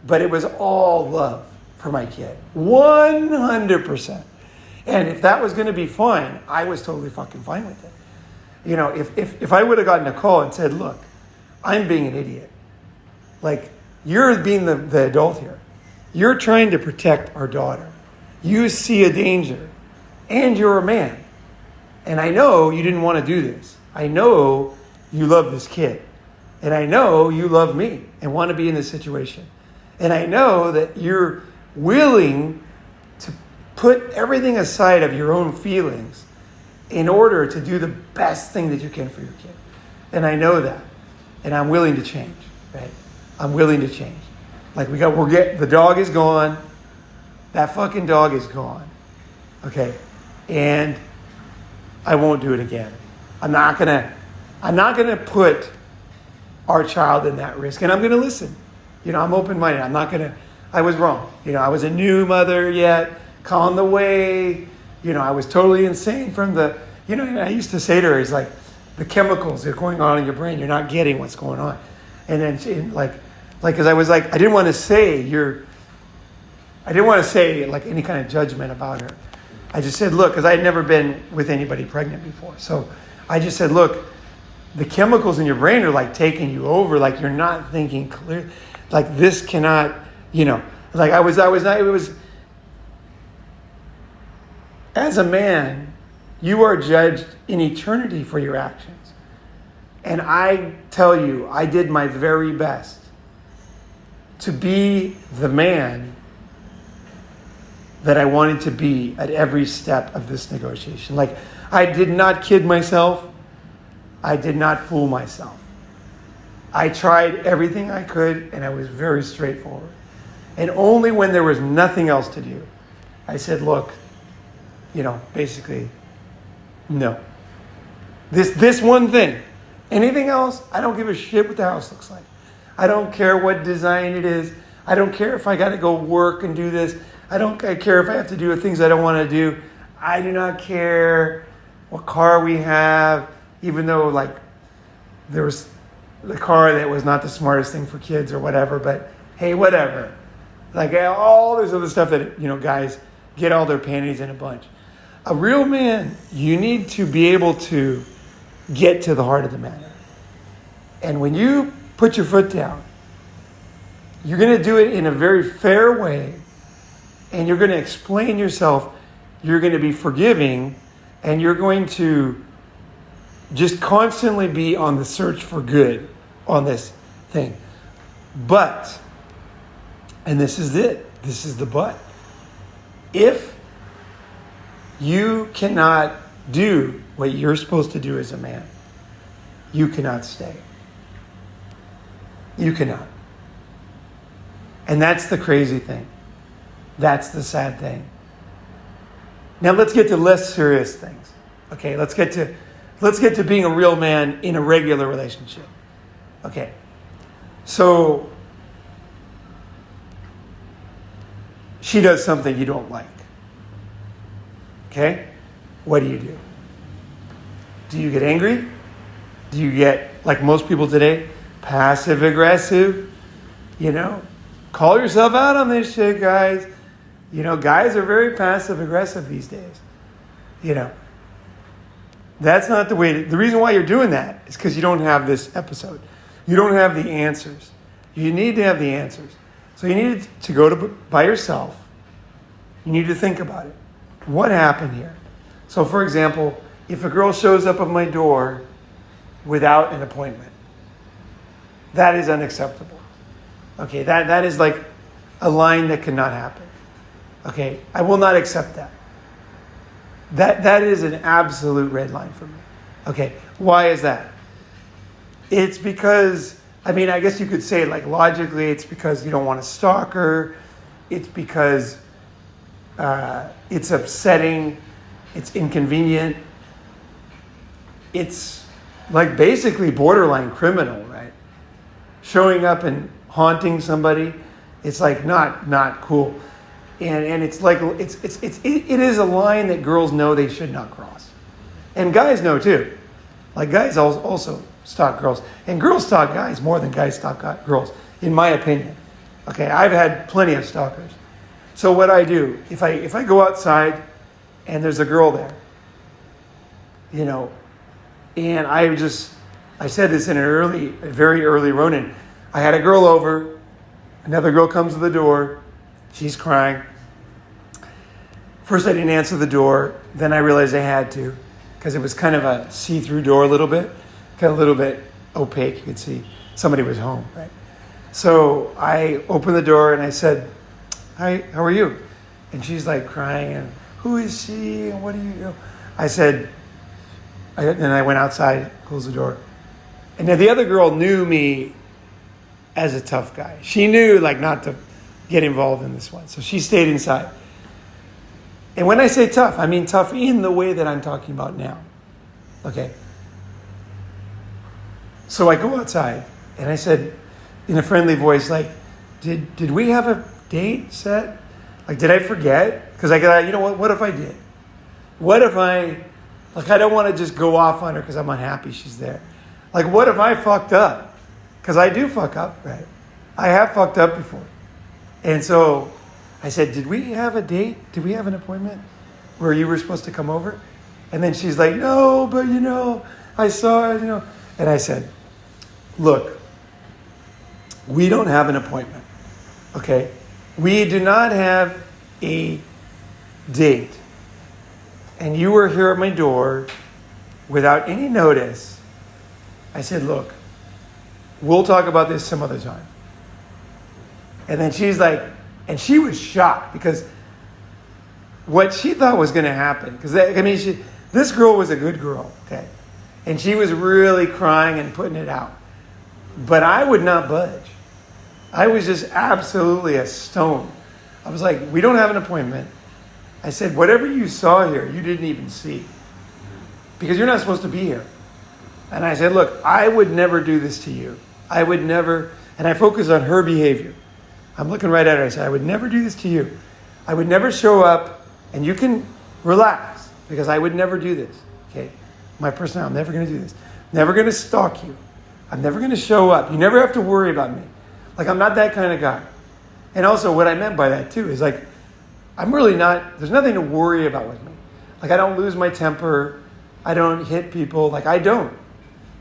[SPEAKER 1] but it was all love for my kid. 100%. And if that was going to be fine, I was totally fucking fine with it. If I would have gotten a call and said, look, I'm being an idiot. Like, you're being the adult here. You're trying to protect our daughter. You see a danger, and you're a man. And I know you didn't want to do this. I know you love this kid. And I know you love me and want to be in this situation. And I know that you're willing to put everything aside of your own feelings in order to do the best thing that you can for your kid. And I know that. And I'm willing to change, right? I'm willing to change. Like, the dog is gone. That fucking dog is gone. Okay? And I won't do it again. I'm not gonna put our child in that risk. And I'm gonna listen. I'm open-minded. I was wrong. I was a new mother yet, on the way. I was totally insane from and I used to say to her, it's like, the chemicals that are going on in your brain, you're not getting what's going on. And then because I was like, I didn't want to say like any kind of judgment about her. I just said, look, because I had never been with anybody pregnant before. So I just said, look, the chemicals in your brain are like taking you over, like you're not thinking clear. Like, this cannot, like I was not, it was, as a man, you are judged in eternity for your actions. And I tell you, I did my very best to be the man that I wanted to be at every step of this negotiation. Like, I did not kid myself. I did not fool myself. I tried everything I could, and I was very straightforward. And only when there was nothing else to do, I said, look, basically, no. This one thing. Anything else, I don't give a shit what the house looks like. I don't care what design it is. I don't care if I got to go work and do this. I don't care if I have to do things I don't want to do. I do not care what car we have, even though, like, there was the car that was not the smartest thing for kids or whatever, but hey, whatever. Like, all this other stuff that, guys get all their panties in a bunch. A real man, you need to be able to get to the heart of the matter. And when you put your foot down, you're going to do it in a very fair way, and you're going to explain yourself. You're going to be forgiving, and you're going to just constantly be on the search for good on this thing. But, and this is it, this is the but. If you cannot do what you're supposed to do as a man, you cannot stay. You cannot. And that's the crazy thing. That's the sad thing. Now let's get to less serious things. Okay, let's get to being a real man in a regular relationship. Okay. So she does something you don't like. Okay? What do? Do you get angry? Do you get, like most people today, passive aggressive? Call yourself out on this shit, guys. Guys are very passive aggressive these days. That's not the way the reason why you're doing that is because you don't have this episode. You don't have the answers. You need to have the answers. So you need to go by yourself. You need to think about it. What happened here? So, for example, if a girl shows up at my door without an appointment, that is unacceptable. Okay, that is like a line that cannot happen. Okay, I will not accept that. That is an absolute red line for me. Okay, why is that? It's because, I guess you could say, like, logically, it's because you don't want to stalk her. It's because It's upsetting. It's inconvenient. It's like basically borderline criminal, right? Showing up and haunting somebody, it's like not cool. And it's like it is a line that girls know they should not cross. And guys know too. Like guys also stalk girls. And girls stalk guys more than guys stalk girls, in my opinion. Okay, I've had plenty of stalkers. So what I do, if I go outside and there's a girl there, you know, and I said this in a very early Ronin. I had a girl over, another girl comes to the door, she's crying. First I didn't answer the door, then I realized I had to, because it was kind of a see-through door a little bit, kind of a little bit opaque, you could see somebody was home, right? So I opened the door and I said, "Hi, how are you?" And she's like crying, and who is she, and what do you know? I said, and I went outside, closed the door. And then the other girl knew me as a tough guy. She knew like not to get involved in this one. So she stayed inside. And when I say tough, I mean tough in the way that I'm talking about now. Okay. So I go outside and I said in a friendly voice, like, did we have a date set? Like, did I forget? Because I got, you know what if I did? What if I don't want to just go off on her because I'm unhappy she's there. Like, what if I fucked up? Because I do fuck up, right? I have fucked up before. And so I said, did we have a date? Did we have an appointment where you were supposed to come over? And then she's like, no, but I saw it, And I said, look, we don't have an appointment, okay? We do not have a date. And you were here at my door without any notice. I said, look, we'll talk about this some other time. And then she's like, and she was shocked because what she thought was going to happen, because this girl was a good girl, okay? And she was really crying and putting it out. But I would not budge. I was just absolutely a stone. I was like, we don't have an appointment. I said, whatever you saw here, you didn't even see. Because you're not supposed to be here. And I said, look, I would never do this to you. I would never, and I focused on her behavior. I'm looking right at her. I said, I would never do this to you. I would never show up, and you can relax, because I would never do this, okay? My personality, I'm never going to do this. Never going to stalk you. I'm never going to show up. You never have to worry about me. Like, I'm not that kind of guy. And also, what I meant by that, too, is like, I'm really not, there's nothing to worry about with me. Like, I don't lose my temper. I don't hit people. Like, I don't.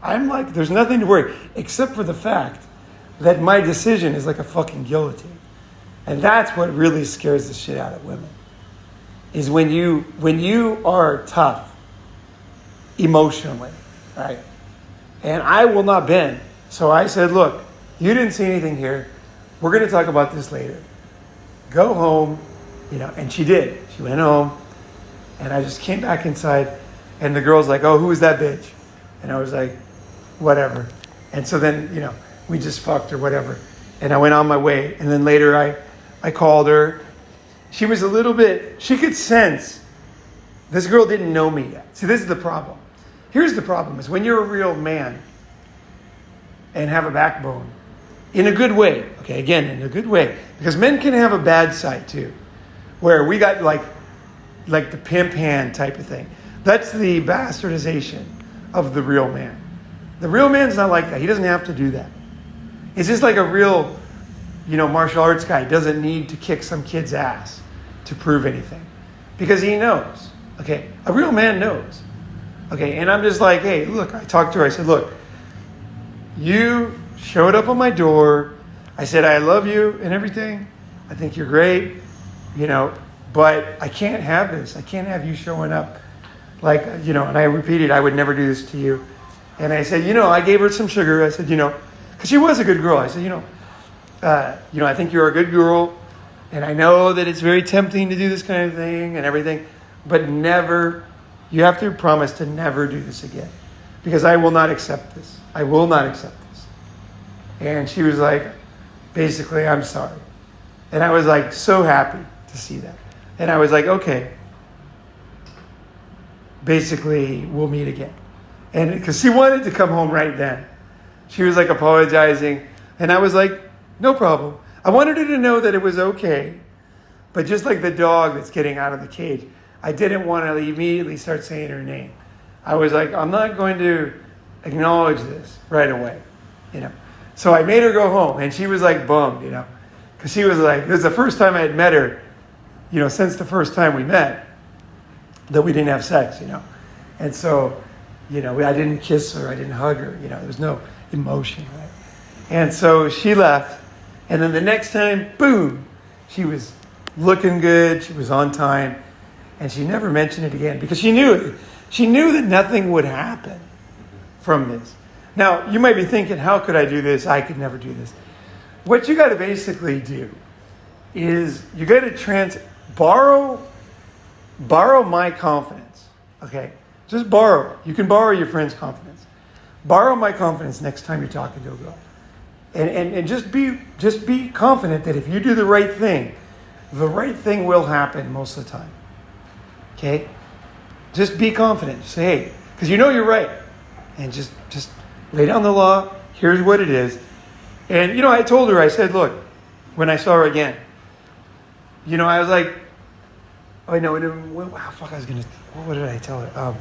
[SPEAKER 1] I'm like, there's nothing to worry, except for the fact that my decision is like a fucking guillotine. And that's what really scares the shit out of women. Is when you are tough emotionally, right? And I will not bend. So I said, look, you didn't see anything here. We're going to talk about this later. Go home, and she did. She went home, and I just came back inside, and the girl's like, oh, who is that bitch? And I was like, whatever. And so then, we just fucked or whatever. And I went on my way. And then later I called her. She was a little bit, she could sense this girl didn't know me yet. See, this is the problem. Here's the problem, is when you're a real man and have a backbone, in a good way, okay, again, in a good way, because men can have a bad side too, where we got like the pimp hand type of thing. That's the bastardization of the real man. The real man's not like that. He doesn't have to do that. It's just like a real, martial arts guy doesn't need to kick some kid's ass to prove anything, because he knows. Okay, a real man knows. Okay, and I'm just like, hey, look, I talked to her. I said, look, you showed up on my door. I said, I love you and everything. I think you're great, but I can't have this. I can't have you showing up like, and I repeated, I would never do this to you. And I said, I gave her some sugar. I said, because she was a good girl. I said, I think you're a good girl. And I know that it's very tempting to do this kind of thing and everything, but never, you have to promise to never do this again, because I will not accept this. I will not accept this. And she was like, basically, I'm sorry. And I was like so happy to see that. And I was like, okay, basically, we'll meet again. And because she wanted to come home right then. She was like apologizing. And I was like, no problem. I wanted her to know that it was okay. But just like the dog that's getting out of the cage, I didn't want to immediately start saying her name. I was like, I'm not going to acknowledge this right away, you know. So I made her go home, and she was like bummed, you know, because she was like, this is the first time I had met her, you know, since the first time we met, that we didn't have sex, you know. And so, you know, I didn't kiss her, I didn't hug her, you know, there was no emotion, right? And so she left, and then the next time, boom, she was looking good, she was on time, and she never mentioned it again because she knew that nothing would happen from this. Now, you might be thinking, how could I do this? I could never do this. What you got to basically do is you got to borrow my confidence, okay? Just borrow it. You can borrow your friend's confidence. Borrow my confidence next time you're talking to a girl. And just be confident that if you do the right thing will happen most of the time. Okay? Just be confident. Say, hey, because you know you're right. And just lay down the law. Here's what it is. And, you know, I told her, I said, look, when I saw her again, you know, I was like, oh, no, what did I tell her?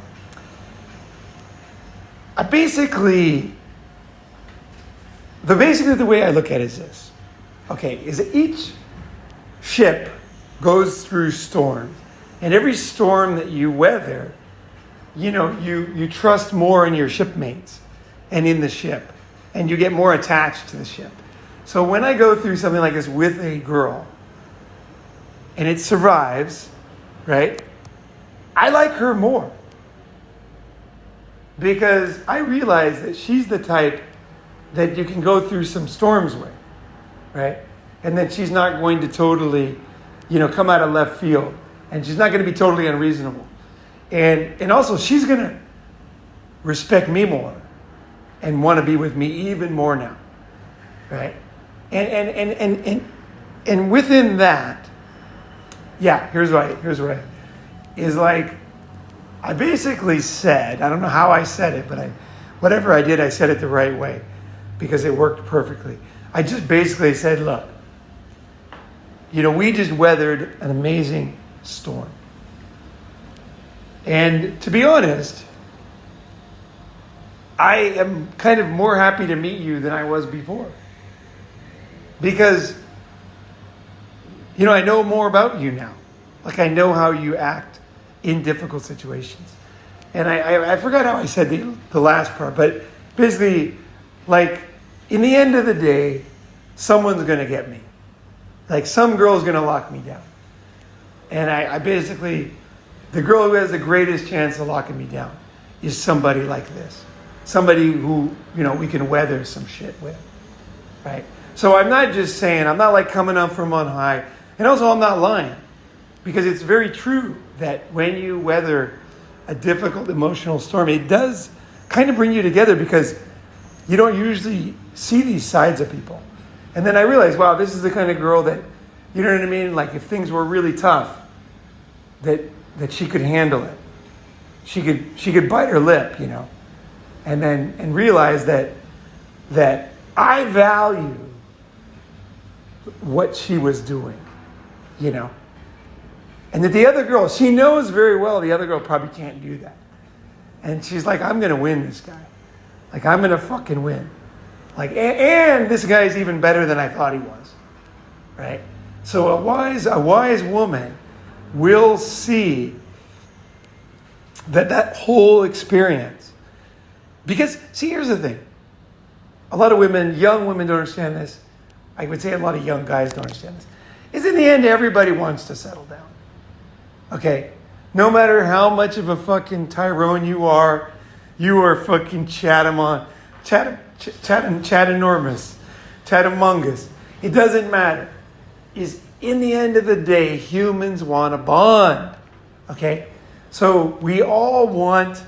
[SPEAKER 1] The way I look at it is this. Okay, is that each ship goes through storms. And every storm that you weather, you know, you trust more in your shipmates and in the ship. And you get more attached to the ship. So when I go through something like this with a girl, and it survives, right? I like her more. Because I realize that she's the type that you can go through some storms with, right? And that she's not going to totally, you know, come out of left field. And she's not going to be totally unreasonable. And also, she's going to respect me more and want to be with me even more now, right? And within that, yeah, here's what is like, I basically said, I don't know how I said it, but whatever I did, I said it the right way because it worked perfectly. I just basically said, look, you know, we just weathered an amazing storm. And to be honest, I am kind of more happy to meet you than I was before. Because, you know, I know more about you now. Like, I know how you act in difficult situations. And I forgot how I said the last part, but basically, like, in the end of the day, someone's going to get me. Like, some girl's going to lock me down. And I basically, the girl who has the greatest chance of locking me down is somebody like this. Somebody who, you know, we can weather some shit with, right? So I'm not just saying, I'm not like coming up from on high. And also I'm not lying. Because it's very true that when you weather a difficult emotional storm, it does kind of bring you together because you don't usually see these sides of people. And then I realized, wow, this is the kind of girl that, you know what I mean? Like if things were really tough, that she could handle it. She could bite her lip, you know, and realize that I value what she was doing, you know. And that the other girl, she knows very well the other girl probably can't do that. And she's like, I'm going to win this guy. Like, I'm going to fucking win. Like, and this guy's even better than I thought he was. Right? So a wise woman will see that whole experience. Because, see, here's the thing. A lot of women, young women don't understand this. I would say a lot of young guys don't understand this. Is in the end, everybody wants to settle down. Okay? No matter how much of a fucking Tyrone you are fucking Chatamungus. It doesn't matter. Is in the end of the day, humans want to bond. Okay? So we all want,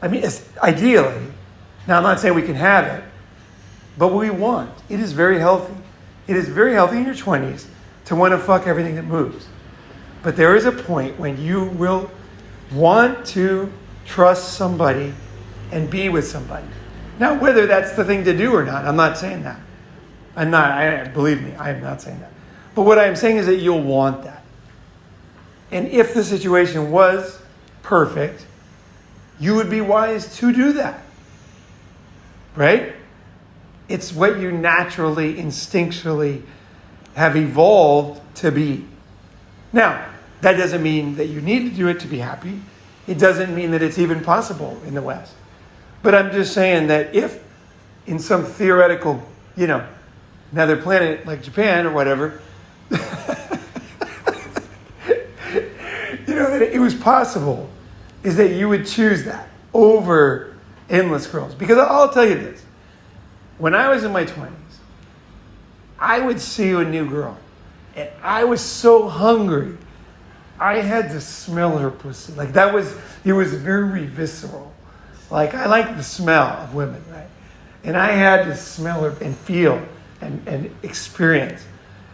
[SPEAKER 1] I mean, ideally, now I'm not saying we can have it, but we want. It is very healthy. It is very healthy in your 20s to want to fuck everything that moves. But there is a point when you will want to trust somebody and be with somebody. Now, whether that's the thing to do or not, I'm not saying that. Believe me, I am not saying that. But what I'm saying is that you'll want that. And if the situation was perfect, you would be wise to do that. Right? It's what you naturally, instinctually have evolved to be. Now, that doesn't mean that you need to do it to be happy. It doesn't mean that it's even possible in the West. But I'm just saying that if in some theoretical, another planet like Japan or whatever, that it was possible, is that you would choose that over endless girls. Because I'll tell you this. When I was in my 20s, I would see a new girl, and I was so hungry, I had to smell her pussy. Like it was very visceral. Like I like the smell of women, right? And I had to smell her and feel and experience,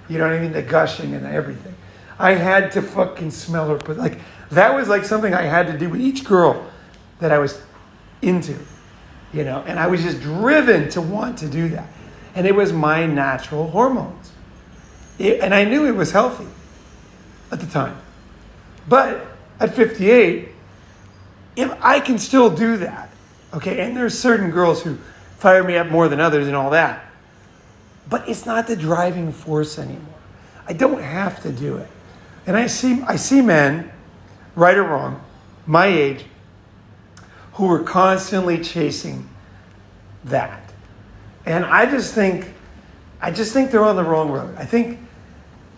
[SPEAKER 1] you know what I mean? The gushing and everything. I had to fucking smell her pussy. Like that was like something I had to do with each girl that I was into, and I was just driven to want to do that. And it was my natural hormones. And I knew it was healthy at the time. But at 58, if I can still do that, okay, and there's certain girls who fire me up more than others and all that, but it's not the driving force anymore. I don't have to do it. And I see men, right or wrong, my age, who are constantly chasing that. And I just think they're on the wrong road.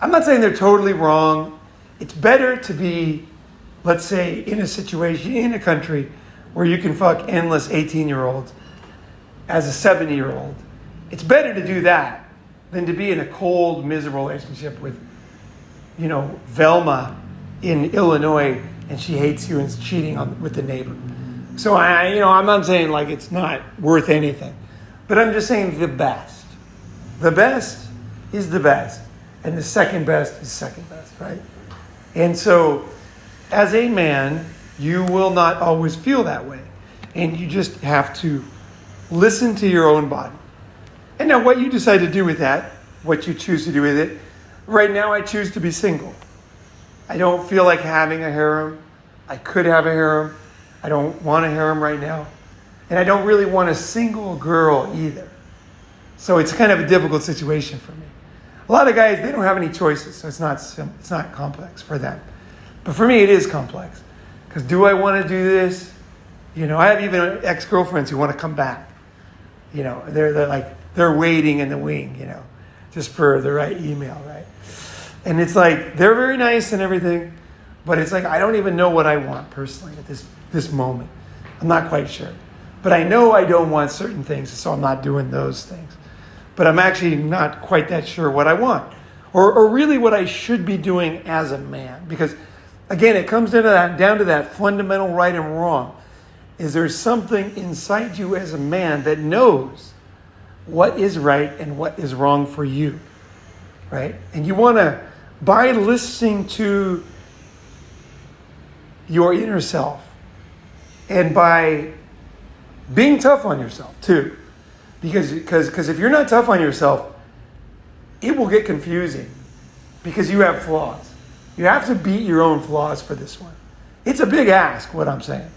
[SPEAKER 1] I'm not saying they're totally wrong. It's better to be, let's say, in a situation, in a country where you can fuck endless 18-year-olds as a 70-year-old. It's better to do that than to be in a cold, miserable relationship with, Velma in Illinois, and she hates you and is cheating with the neighbor. So I'm not saying like it's not worth anything, but I'm just saying the best. The best is the best, and the second best is second best, right? And so, as a man, you will not always feel that way, and you just have to listen to your own body. And now, what you decide to do with that, what you choose to do with it. Right now, I choose to be single. I don't feel like having a harem. I could have a harem. I don't want a harem right now. And I don't really want a single girl either. So it's kind of a difficult situation for me. A lot of guys, they don't have any choices, so it's not complex for them. But for me, it is complex. Because do I want to do this? I have even ex-girlfriends who want to come back. They're waiting in the wing, just for the right email, right? And it's like, they're very nice and everything, but it's like, I don't even know what I want personally at this moment. I'm not quite sure. But I know I don't want certain things, so I'm not doing those things. But I'm actually not quite that sure what I want. Or really what I should be doing as a man. Because, again, it comes down to that fundamental right and wrong. Is there something inside you as a man that knows what is right and what is wrong for you? Right? And you want to, by listening to your inner self, and by being tough on yourself too, because if you're not tough on yourself, it will get confusing because you have flaws. You have to beat your own flaws for this one. It's a big ask, what I'm saying.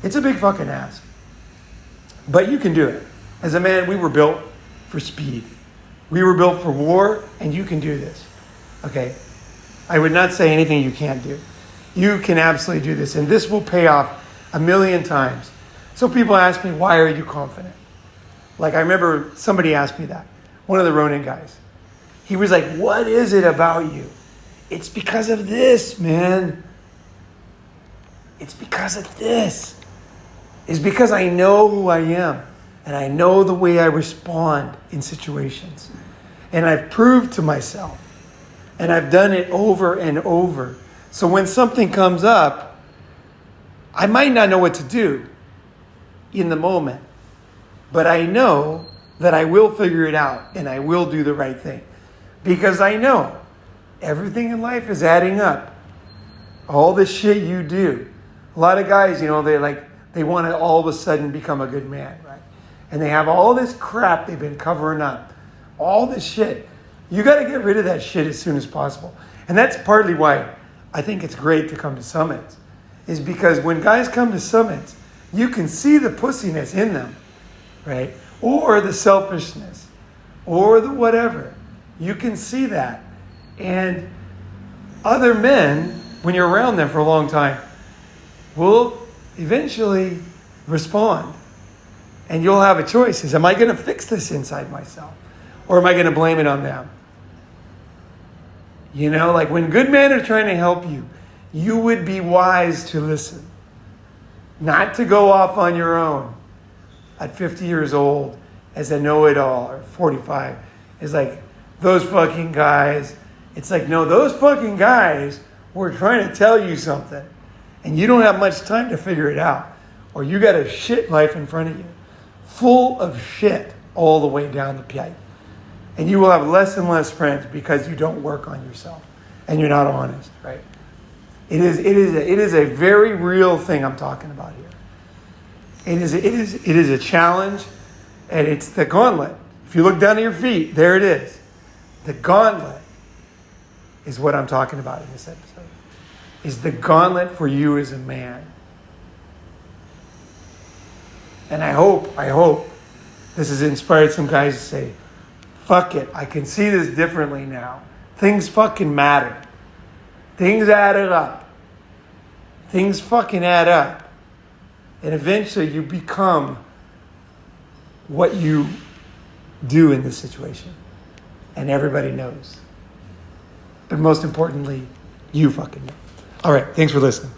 [SPEAKER 1] It's a big fucking ask. But you can do it. As a man, we were built for speed. We were built for war, and you can do this. Okay? I would not say anything you can't do. You can absolutely do this, and this will pay off 1,000,000 times. So people ask me, why are you confident? Like, I remember somebody asked me that. One of the Ronin guys. He was like, what is it about you? It's because of this, man. It's because of this. It's because I know who I am. And I know the way I respond in situations. And I've proved to myself. And I've done it over and over. So when something comes up, I might not know what to do in the moment. But I know that I will figure it out and I will do the right thing. Because I know everything in life is adding up. all the shit you do. A lot of guys, they want to all of a sudden become a good man, right? And they have all this crap they've been covering up. All this shit. You got to get rid of that shit as soon as possible. And that's partly why I think it's great to come to summits. Is because when guys come to summits, you can see the pussiness in them, right? Or the selfishness, or the whatever. You can see that. And other men, when you're around them for a long time, will eventually respond. And you'll have a choice. Am I going to fix this inside myself? Or am I going to blame it on them? Like when good men are trying to help you, you would be wise to listen. Not to go off on your own at 50 years old as a know-it-all, or 45. It's like, those fucking guys. It's like, no, those fucking guys were trying to tell you something. And you don't have much time to figure it out. Or you got a shit life in front of you. Full of shit all the way down the pipe. And you will have less and less friends because you don't work on yourself. And you're not honest, right? It is a very real thing I'm talking about here. It is a challenge, and it's the gauntlet. If you look down at your feet, there it is. The gauntlet is what I'm talking about in this episode. Is the gauntlet for you as a man. And I hope this has inspired some guys to say, fuck it, I can see this differently now. Things fucking matter. Things added up. Things fucking add up. And eventually you become what you do in this situation. And everybody knows. But most importantly, you fucking know. All right, thanks for listening.